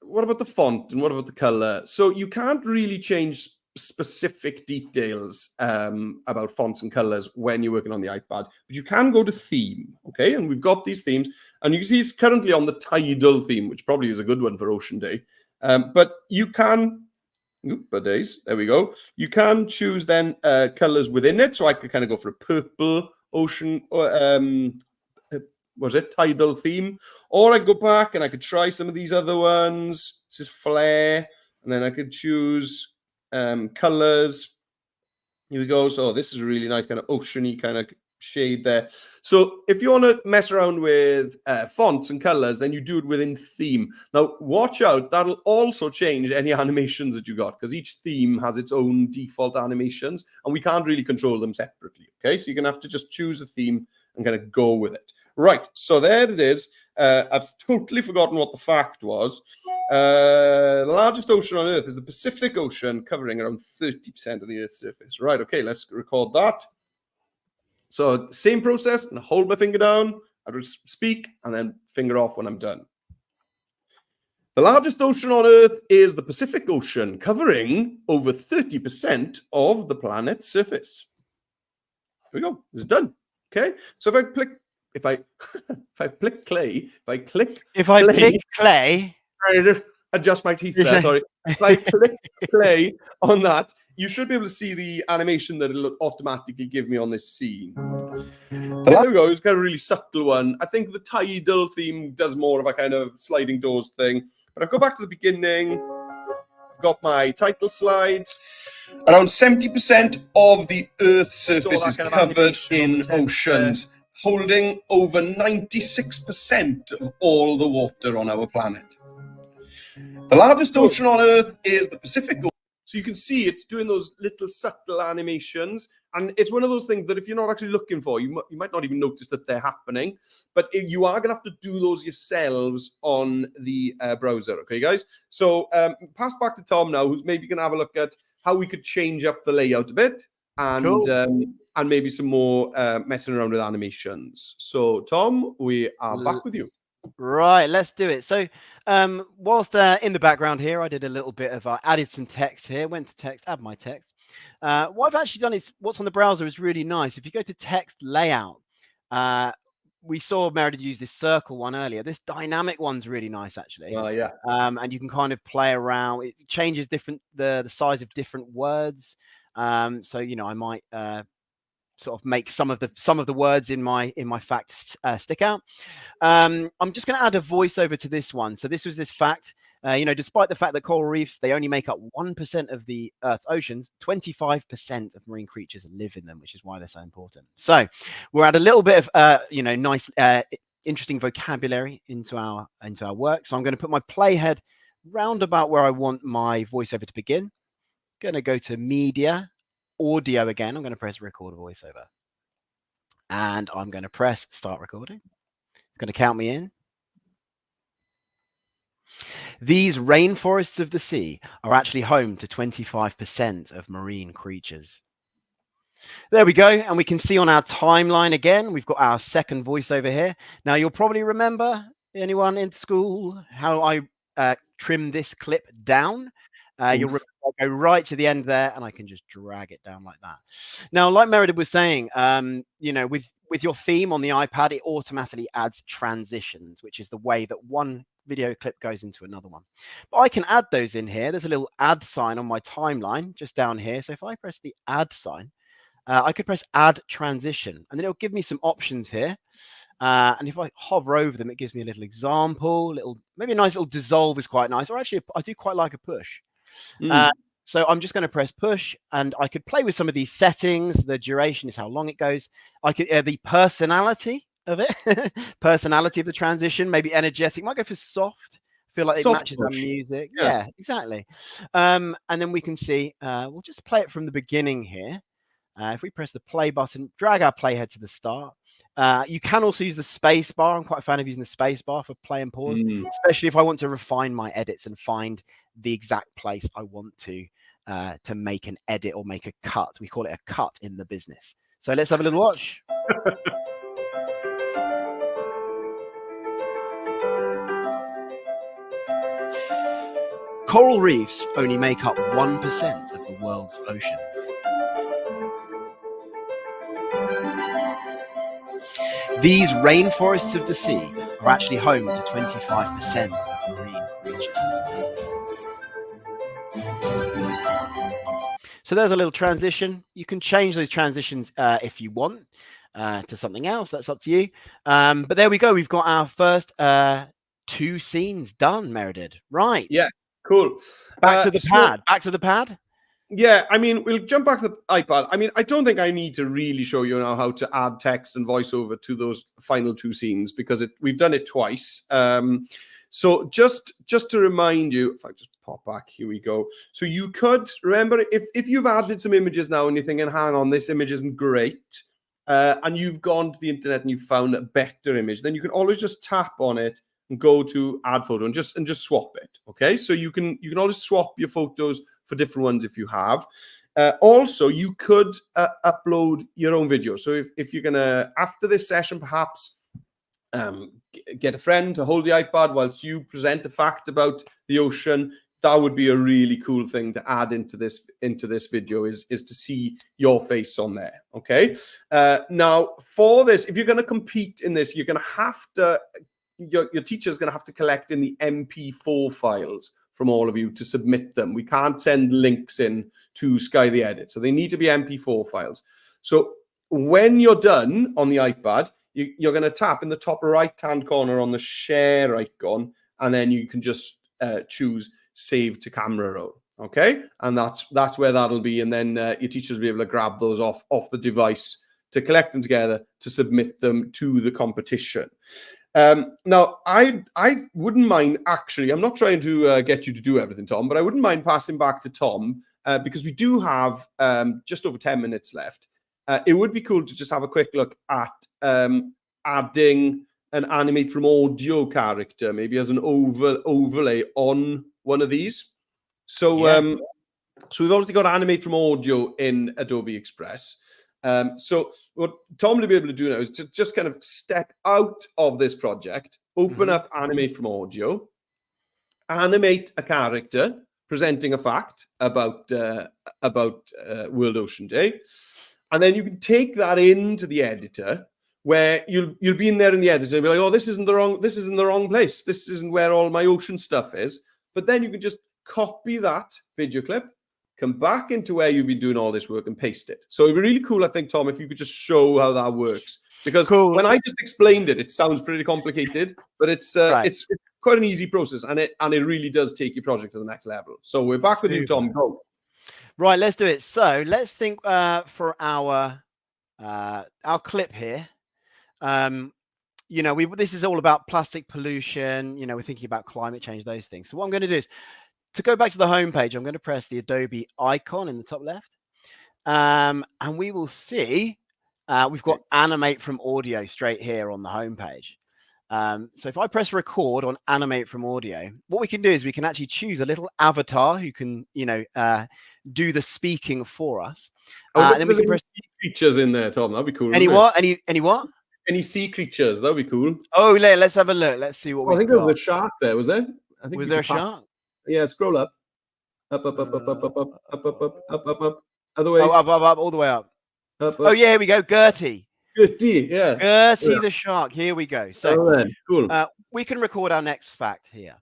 what about the font and what about the color? So you can't really change specific details about fonts and colors when you're working on the iPad, but you can go to theme, okay? And we've got these themes, and you can see it's currently on the tidal theme, which probably is a good one for Ocean Day. But you can, there we go. You can choose then colors within it. So I could kind of go for a purple ocean, tidal theme, or I go back and I could try some of these other ones. This is flare, and then I could choose colors. Here we go. So this is a really nice kind of oceany kind of shade there. So if you want to mess around with fonts and colors, then you do it within theme. Now watch out, that'll also change any animations that you got, because each theme has its own default animations and we can't really control them separately. Okay, so you're gonna have to just choose a theme and kind of go with it. Right, so there it is. I've totally forgotten what the fact was. The largest ocean on Earth is the Pacific Ocean, covering around 30% of the Earth's surface. Right, okay, let's record that. So same process, and hold my finger down, I just speak, and then finger off when I'm done. The largest ocean on Earth is the Pacific Ocean, covering over 30% of the planet's surface. Here we go, it's done. Okay, so if I click clay, I adjust my teeth there, sorry. If I click play on that, you should be able to see the animation that it'll automatically give me on this scene. There we go, it's kind of a really subtle one. I think the tidal theme does more of a kind of sliding doors thing. But I'll go back to the beginning. I've got my title slide. Around 70% of the Earth's surface is covered in oceans, holding over 96% of all the water on our planet. The largest ocean on Earth is the Pacific Ocean. So you can see it's doing those little subtle animations. And it's one of those things that if you're not actually looking for, you might not even notice that they're happening. But you are going to have to do those yourselves on the browser. Okay, guys? So pass back to Tom now, who's maybe going to have a look at how we could change up the layout a bit. And cool. and maybe some more messing around with animations. So, Tom, we are back with you. Right, let's do it. So whilst in the background here, I did a little bit of, added some text here, went to text, add my text. What I've actually done is, what's on the browser is really nice. If you go to text layout, we saw Meredith use this circle one earlier. This dynamic one's really nice, actually. Yeah. And you can kind of play around. It changes the size of different words. So, you know, I might sort of make some of the words in my fact stick out. I'm just going to add a voiceover to this one. So this was this fact. You know, despite the fact that coral reefs, they only make up 1% of the Earth's oceans, 25% of marine creatures live in them, which is why they're so important. So we'll add a little bit of, you know, nice, interesting vocabulary into our work. So I'm going to put my playhead round about where I want my voiceover to begin. Going to go to media, audio again. I'm going to press record voiceover. And I'm going to press start recording. It's going to count me in. These rainforests of the sea are actually home to 25% of marine creatures. There we go. And we can see on our timeline again, we've got our second voiceover here. Now, you'll probably remember, anyone in school, how I trim this clip down. You'll remember I go right to the end there, and I can just drag it down like that. Now, like Meredith was saying, you know, with your theme on the iPad, it automatically adds transitions, which is the way that one video clip goes into another one. But I can add those in here. There's a little add sign on my timeline just down here. So if I press the add sign, I could press add transition, and then it'll give me some options here. And if I hover over them, it gives me a little example, maybe a nice little dissolve is quite nice. Or actually, I do quite like a push. So I'm just going to press push, and I could play with some of these settings. The duration is how long it goes. I could the personality of it, personality of the transition, maybe energetic. Might go for soft. Feel like it matches our music. Yeah, exactly. And then we can see. We'll just play it from the beginning here. If we press the play button, drag our playhead to the start. You can also use the space bar. I'm quite a fan of using the space bar for play and pause, especially if I want to refine my edits and find the exact place I want to make an edit or make a cut. We call it a cut in the business. So let's have a little watch. Coral reefs only make up 1% of the world's oceans. These rainforests of the sea are actually home to 25% of marine creatures. So there's a little transition. You can change those transitions if you want to something else. That's up to you. But there we go. We've got our first 2 scenes done, Meredith. Right. Yeah, cool. Back to the pad. Back to the pad. Yeah, I mean, we'll jump back to the iPad. I mean, I don't think I need to really show you now how to add text and voiceover to those final 2 scenes, because we've done it twice. So just to remind you, if I just pop back, here we go. So you could remember, if you've added some images now and you're thinking, hang on, this image isn't great, and you've gone to the internet and you've found a better image, then you can always just tap on it and go to add photo and just swap it. Okay, so you can always swap your photos for different ones if you have. Also, you could upload your own video. So if you're gonna, after this session, perhaps get a friend to hold the iPad whilst you present a fact about the ocean, that would be a really cool thing to add into this video, is to see your face on there. Okay. Now for this, if you're going to compete in this, you're going to have to, your teacher's going to have to collect in the MP4 files from all of you to submit them. We can't send links in to Sky the Edit, so they need to be MP4 files. So when you're done on the iPad, you're going to tap in the top right-hand corner on the share icon, and then you can just choose Save to Camera Roll. Okay, and that's where that'll be, and then your teachers will be able to grab those off the device to collect them together to submit them to the competition. Now, I wouldn't mind, actually, I'm not trying to get you to do everything, Tom, but I wouldn't mind passing back to Tom because we do have just over 10 minutes left. It would be cool to just have a quick look at adding an animate from audio character, maybe as an overlay on one of these. So, so we've obviously got animate from audio in Adobe Express. So what Tom will be able to do now is to just kind of step out of this project, open up Animate from Audio, animate a character presenting a fact about World Ocean Day, and then you can take that into the editor, where you'll be in there in the editor and be like, oh, this isn't the wrong place. This isn't where all my ocean stuff is. But then you can just copy that video clip, come back into where you've been doing all this work and paste it. So it'd be really cool, I think, Tom, if you could just show how that works. Because when I just explained it, it sounds pretty complicated, but it's quite an easy process, and it really does take your project to the next level. So we're back with you, Tom. Go. Right, let's do it. So let's think for our clip here. You know, this is all about plastic pollution. You know, we're thinking about climate change, those things. So what I'm going to do is, to go back to the home page, I'm going to press the Adobe icon in the top left, and we will see we've got Animate from Audio straight here on the home page. So if I press record on Animate from Audio, what we can do is we can actually choose a little avatar who can, you know, do the speaking for us. And then we can press sea creatures in there, Tom. That'd be cool. Any what? Any what? Any sea creatures? That'd be cool. Oh, let's have a look. Let's see what we've got. I think there was a shark there. Was there? I think was there a shark? Yeah. Scroll up. Up. Other way. Oh, up, all the way up. Oh yeah, here we go. Gertie. Gertie, yeah. Gertie the shark. Here we go. So cool. We can record our next fact here.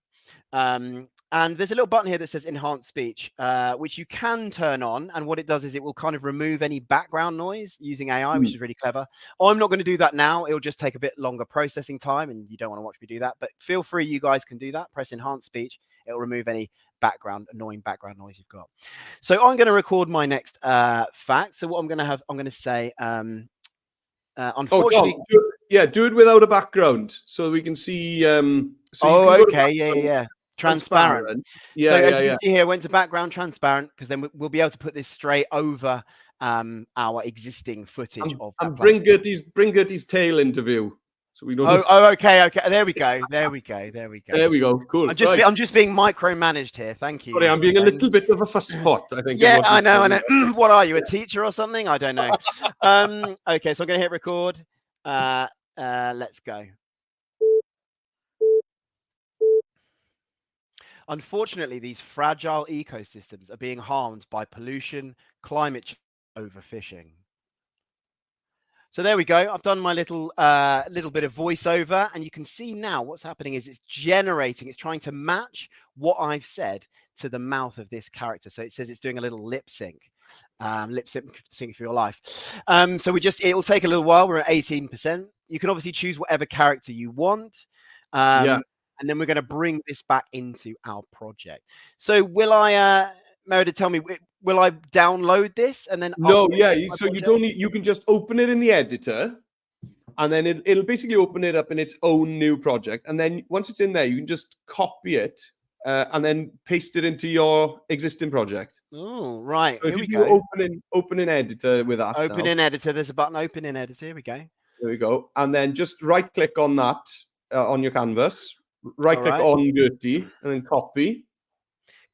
And there's a little button here that says enhance speech, which you can turn on. And what it does is it will kind of remove any background noise using AI, which is really clever. I'm not going to do that now. It'll just take a bit longer processing time, and you don't want to watch me do that. But feel free, you guys can do that. Press enhance speech. It'll remove any annoying background noise you've got. So I'm going to record my next fact. So what I'm going to have, I'm going to say, unfortunately, do it without a background so we can see. So yeah. Transparent. So as you can see here, went to background transparent, because then we'll be able to put this straight over our existing footage of. And bring Gertie's tail into view, so we don't. Okay. There we go. There we go. Cool. I'm just being micromanaged here. Thank you. Sorry, I'm being a little bit of a fusspot, I think. Yeah, I know. What are you, a teacher or something? I don't know. Okay, so I'm going to hit record. Let's go. Unfortunately, these fragile ecosystems are being harmed by pollution, climate change, overfishing. So there we go. I've done my little bit of voiceover, and you can see now what's happening is it's trying to match what I've said to the mouth of this character. So it says it's doing a little lip sync for your life. So it will take a little while. We're at 18%. You can obviously choose whatever character you want. And then we're going to bring this back into our project. So will I, Meredith, tell me, will I download this and then? No, yeah. So you can just open it in the editor, and then it'll basically open it up in its own new project. And then once it's in there, you can just copy it and then paste it into your existing project. Oh, right. So if you go open in editor with that. Open in editor. There's a button, open in editor. Here we go. There we go. And then just right click on that on your canvas. Right click on Gertie and then copy.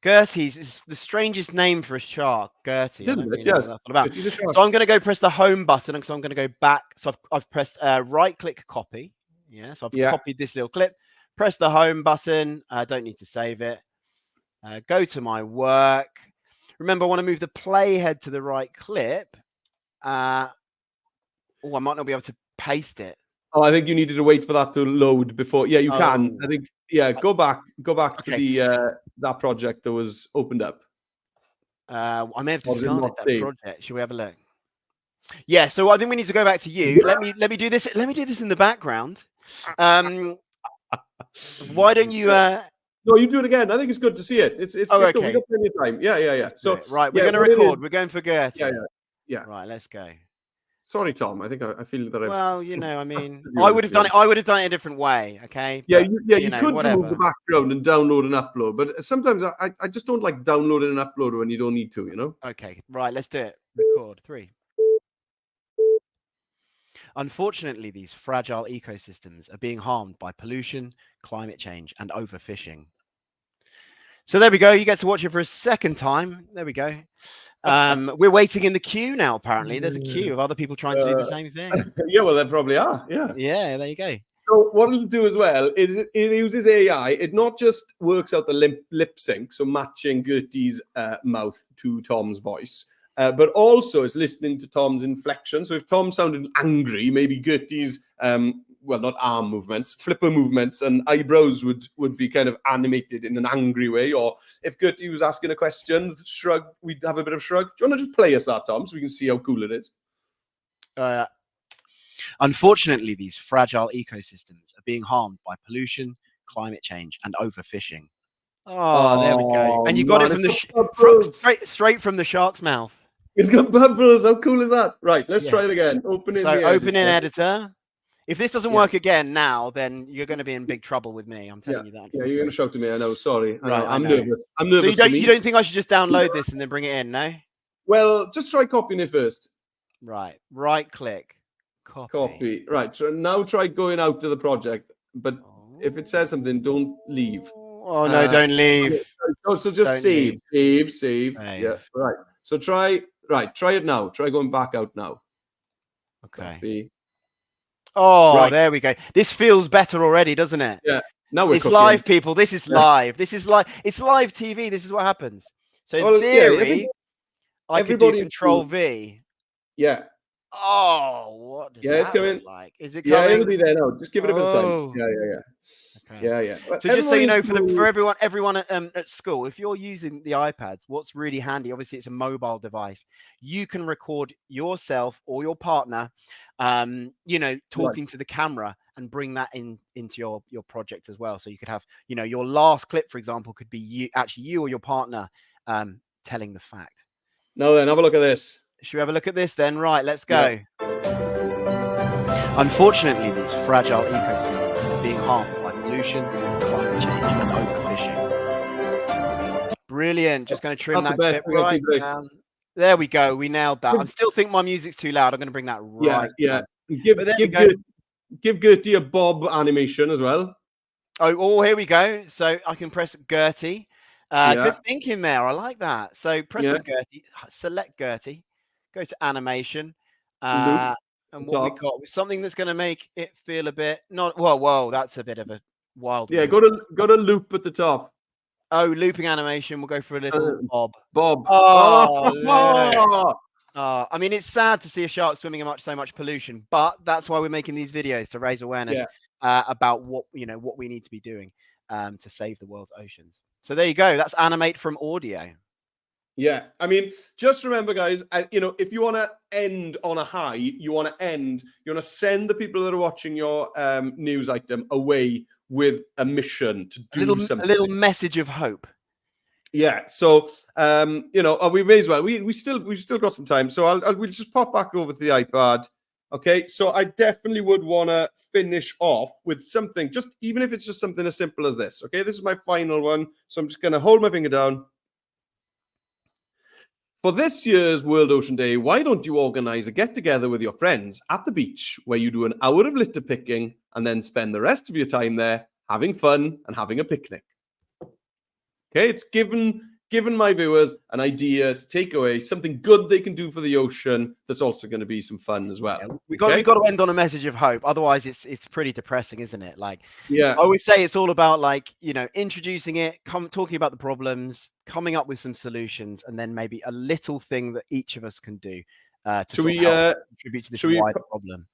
Gertie's the strangest name for a shark. Gertie. Isn't it? Yes. So I'm going to go press the home button, because I'm going to go back. So I've pressed right click copy. Yeah. So I've copied this little clip. Press the home button. I don't need to save it. Go to my work. Remember, I want to move the playhead to the right clip. I might not be able to paste it. Oh, I think you needed to wait for that to load before. Yeah, you can. I think. Yeah, go back to the that project that was opened up. I may have discarded that project. Should we have a look? Yeah. So I think we need to go back to you. Let me do this. Let me do this in the background. Why don't you? No, you do it again. I think it's good to see it. It's okay. Good. We got plenty of time. Yeah. So right, we're going to record. We're going for Gertie. Yeah. Right, let's go. Sorry, Tom. I think I feel that. Well, you know, I mean, I would have done it. I would have done it a different way. Okay. Yeah, but, you could remove the background and download and upload, but sometimes I just don't like downloading and uploading when you don't need to. You know. Okay. Right. Let's do it. Record 3. Unfortunately, these fragile ecosystems are being harmed by pollution, climate change, and overfishing. So there we go. You get to watch it for a second time. There we go. We're waiting in the queue now. Apparently, there's a queue of other people trying to do the same thing. Yeah, well, there probably are. Yeah. Yeah, there you go. So what it'll do as well is it uses AI. It not just works out the lip sync, so matching Gertie's mouth to Tom's voice, but also is listening to Tom's inflection. So if Tom sounded angry, maybe Gertie's well, not arm movements, flipper movements and eyebrows would be kind of animated in an angry way. Or if Gertie was asking a question, shrug, we'd have a bit of shrug. Do you want to just play us that, Tom, so we can see how cool it is? Unfortunately, these fragile ecosystems are being harmed by pollution, climate change, and overfishing. Oh, there we go. And you got it from the straight from the shark's mouth. It's got bubbles. How cool is that? Right, let's try it again. Open in editor. If this doesn't work again now, then you're going to be in big trouble with me. I'm telling you that. Yeah, you're going to shout at me. I know. Sorry. Right, I'm nervous. I'm nervous. So you don't think I should just download this and then bring it in? No. Well, just try copying it first. Right. Right click. Copy. Right. So now try going out to the project. But if it says something, don't leave. Oh no, don't leave. So just save. Yeah. Right. So try it now. Try going back out now. Okay. Copy. Oh, there we go. This feels better already, doesn't it? Yeah. Now it's live, people. This is live. This is live. It's live TV. This is what happens. So in theory, I could do Control V. Yeah. Oh, what does it's coming. Look like? Is it coming? Yeah, it'll be there now. Just give it a bit of time. Yeah. Okay. Yeah. So just so you know, for everyone at school, if you're using the iPads, what's really handy, obviously it's a mobile device. You can record yourself or your partner, talking to the camera and bring that into your project as well. So you could have, your last clip, for example, could be you or your partner telling the fact. Now then, have a look at this. Should we have a look at this then? Right, let's go. Unfortunately, these fragile ecosystems are being harmed by pollution, climate change, and overfishing. Brilliant. Just going to trim that clip right down. There we go. We nailed that. I still think my music's too loud. I'm going to bring that right. Yeah. Give Gertie a Bob animation as well. Oh, here we go. So I can press Gertie. Good thinking there. I like that. So press on Gertie, select Gertie, go to animation, and what we got was something that's going to make it feel a bit whoa, that's a bit of a wild. Yeah, go to loop at the top. Oh, looping animation. We'll go for a little Bob. I mean, it's sad to see a shark swimming in so much pollution, but that's why we're making these videos, to raise awareness about what we need to be doing to save the world's oceans. So there you go. That's animate from audio. Yeah, I mean, just remember, guys, if you want to end on a high, you want to send the people that are watching your news item away with a mission to do something. A little message of hope. Yeah, so we may as well. We've still got some time, so we'll just pop back over to the iPad. Okay, so I definitely would want to finish off with something, just even if it's just something as simple as this. Okay, this is my final one, so I'm just going to hold my finger down. For this year's World Ocean Day, why don't you organize a get-together with your friends at the beach where you do an hour of litter picking and then spend the rest of your time there having fun and having a picnic? Okay, it's given my viewers an idea to take away something good they can do for the ocean that's also going to be some fun as well. Yeah, we've got to end on a message of hope. Otherwise, it's pretty depressing, isn't it? I always say it's all about introducing it, talking about the problems, coming up with some solutions, and then maybe a little thing that each of us can do to contribute to this wider problem.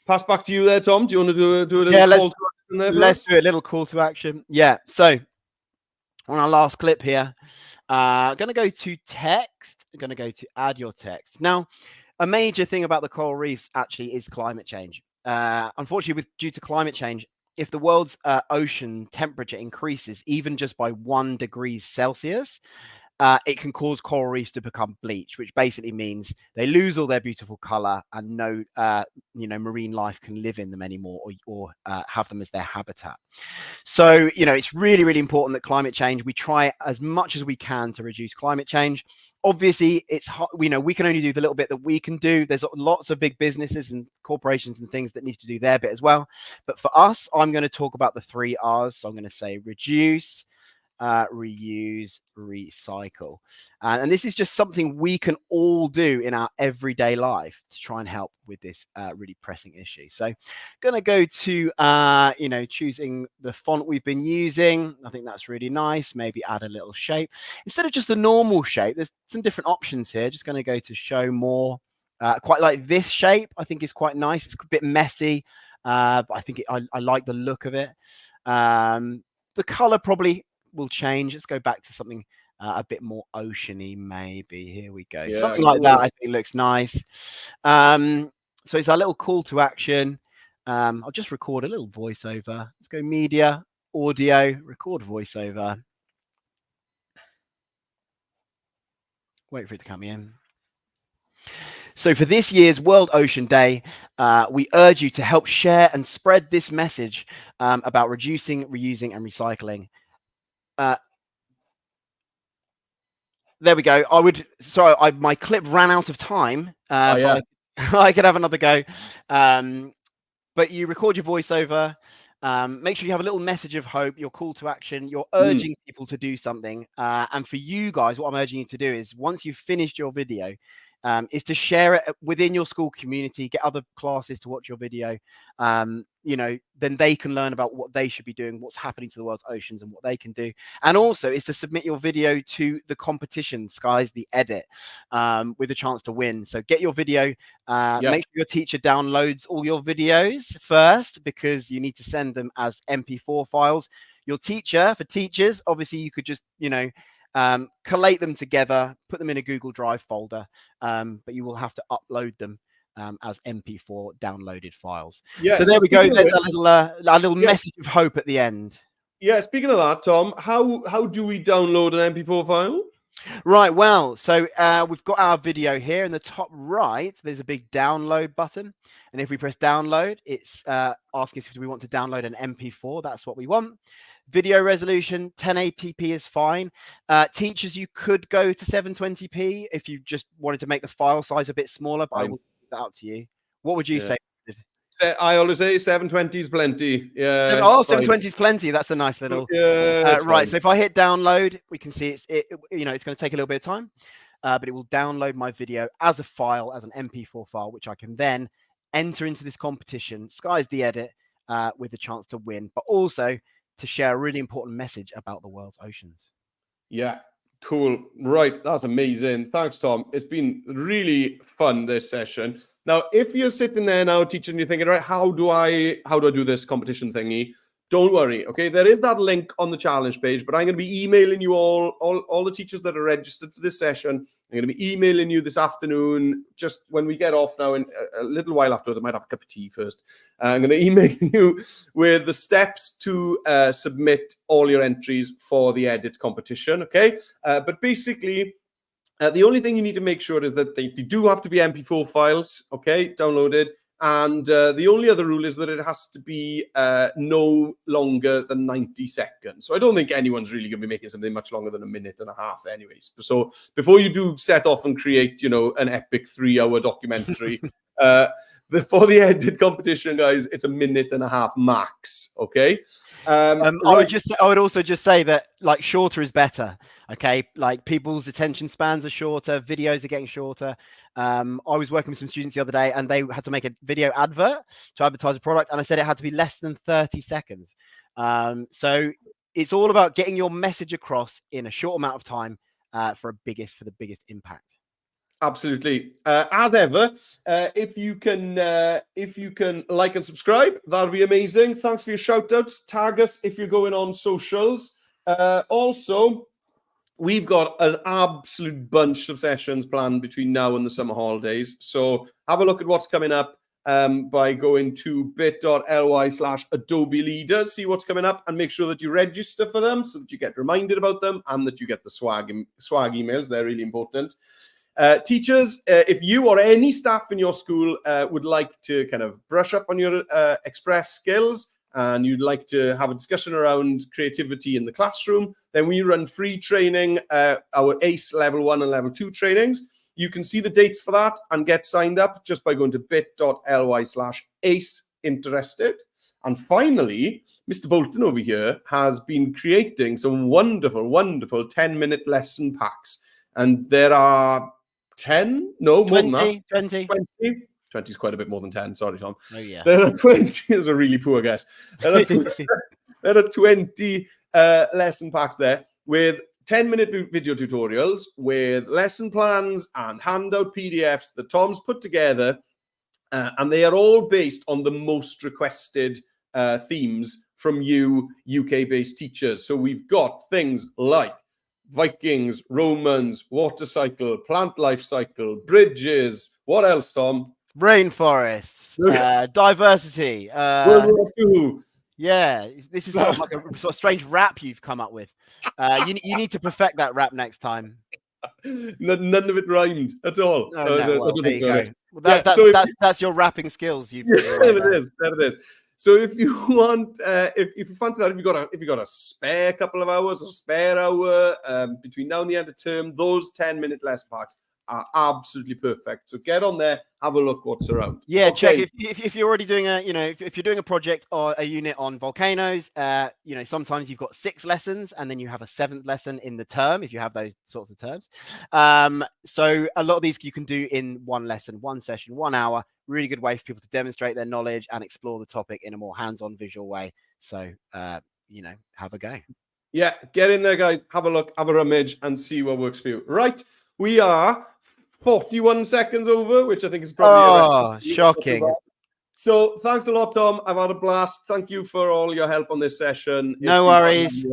Pass back to you there, Tom. Do you want to do a little call to action there? Let's do a little call to action. Yeah. So on our last clip here, I'm going to go to text. I'm going to go to add your text. Now, a major thing about the coral reefs actually is climate change. Unfortunately, due to climate change, if the world's ocean temperature increases even just by 1 degree Celsius, it can cause coral reefs to become bleached, which basically means they lose all their beautiful color and no marine life can live in them anymore or have them as their habitat. So it's really, really important that climate change, we try as much as we can to reduce climate change. Obviously, it's we can only do the little bit that we can do. There's lots of big businesses and corporations and things that need to do their bit as well. But for us, I'm going to talk about the 3 R's. So I'm going to say reduce, reuse, recycle. And this is just something we can all do in our everyday life to try and help with this really pressing issue. So going to go to, choosing the font we've been using. I think that's really nice. Maybe add a little shape. Instead of just a normal shape, there's some different options here. Just going to go to show more. Quite like this shape. I think it's quite nice. It's a bit messy, but I think I like the look of it. The color probably will change. Let's go back to something a bit more oceany, maybe. Here we go. Yeah, Something like that, I think looks nice. So it's our little call to action. I'll just record a little voiceover. Let's go media, audio, record voiceover. Wait for it to come in. So for this year's World Ocean Day, we urge you to help share and spread this message about reducing, reusing, and recycling. There we go. My clip ran out of time, but I could have another go. But you record your voiceover. Make sure you have a little message of hope, your call to action. You're urging people to do something. And for you guys, what I'm urging you to do is once you've finished your video, is to share it within your school community, get other classes to watch your video. Then they can learn about what they should be doing, what's happening to the world's oceans and what they can do. And also is to submit your video to the competition, Sky's the Edit, with a chance to win. So get your video, make sure your teacher downloads all your videos first, because you need to send them as MP4 files. Your teacher, for teachers, obviously you could just, collate them together, put them in a Google Drive folder, but you will have to upload them as MP4 downloaded files. Yeah, so there we go. There's a little message of hope at the end. Yeah, speaking of that, Tom, how do we download an MP4 file? Right, well, so we've got our video here in the top right. There's a big download button, and if we press download, it's asking us if we want to download an MP4. That's what we want. Video resolution 1080p is fine. Teachers, you could go to 720p if you just wanted to make the file size a bit smaller, but I will leave that up to you. What would you say? I always say 720 is plenty. Yeah. 720 is plenty. That's a nice little. Yeah. Right. So if I hit download, we can see it's going to take a little bit of time, but it will download my video as a file, as an MP4 file, which I can then enter into this competition. Sky's the Edit, with a chance to win, but also to share a really important message about the world's oceans. Yeah. Cool. Right. That's amazing. Thanks, Tom. It's been really fun, this session. Now, if you're sitting there now teaching, you're thinking, right, how do I do this competition thingy? Don't worry. Okay. There is that link on the challenge page, but I'm going to be emailing you all the teachers that are registered for this session. I'm going to be emailing you this afternoon, just when we get off now, in a little while afterwards. I might have a cup of tea first. I'm going to email you with the steps to submit all your entries for the edit competition. Okay. But basically, the only thing you need to make sure is that they do have to be MP4 files, okay, downloaded. And the only other rule is that it has to be no longer than 90 seconds. So I don't think anyone's really going to be making something much longer than a minute and a half anyways. So before you do set off and create, an epic 3-hour documentary, for the edit competition, guys, it's a minute and a half max, okay? I would also just say that, like, shorter is better. Okay, like, people's attention spans are shorter, videos are getting shorter. I was working with some students the other day, and they had to make a video advert to advertise a product, and I said it had to be less than 30 seconds. So it's all about getting your message across in a short amount of time for the biggest impact. Absolutely. As ever, if you can like and subscribe, that'll be amazing. Thanks for your shout outs. Tag us if you're going on socials. Also, we've got an absolute bunch of sessions planned between now and the summer holidays. So have a look at what's coming up by going to bit.ly/Adobe Leaders. See what's coming up and make sure that you register for them so that you get reminded about them and that you get the swag emails. They're really important. Teachers, if you or any staff in your school would like to kind of brush up on your Express skills and you'd like to have a discussion around creativity in the classroom, then we run free training, our ACE level 1 and level 2 trainings. You can see the dates for that and get signed up just by going to bit.ly/ACE interested. And finally, Mr. Bolton over here has been creating some wonderful, wonderful 10-minute lesson packs. And there are 10, no, more than that. 20. 20 is quite a bit more than 10. Sorry, Tom. Oh, yeah. There are 20 is a really poor guess. There are 20 lesson packs there with 10-minute video tutorials with lesson plans and handout PDFs that Tom's put together. And they are all based on the most requested themes from you UK-based teachers. So we've got things like Vikings, Romans, water cycle, plant life cycle, bridges. What else, Tom? Rainforests, diversity. World War II. Yeah, this is sort of like a sort of strange rap you've come up with. You need to perfect that rap next time. None of it rhymed at all. Oh, no, well, there you go. Well, that's your rapping skills. There it is. There it is. So if you want, if you fancy that, if you got a spare couple of hours or spare hour between now and the end of term, those 10-minute lesson packs are absolutely perfect. So get on there, have a look what's around. Yeah, okay. Check if you're already doing if you're doing a project or a unit on volcanoes, sometimes you've got 6 lessons and then you have a 7th lesson in the term if you have those sorts of terms. So a lot of these you can do in one lesson, one session, 1 hour. Really good way for people to demonstrate their knowledge and explore the topic in a more hands-on visual way. So have a go. Yeah, get in there, guys. Have a look, have a rummage, and see what works for you. Right, we are 41 seconds over, which I think is probably shocking. So thanks a lot, Tom. I've had a blast. Thank you for all your help on this session. No worries.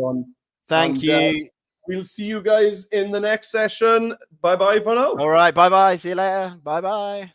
Thank you. We'll see you guys in the next session. Bye-bye for now. All right. Bye-bye. See you later. Bye-bye.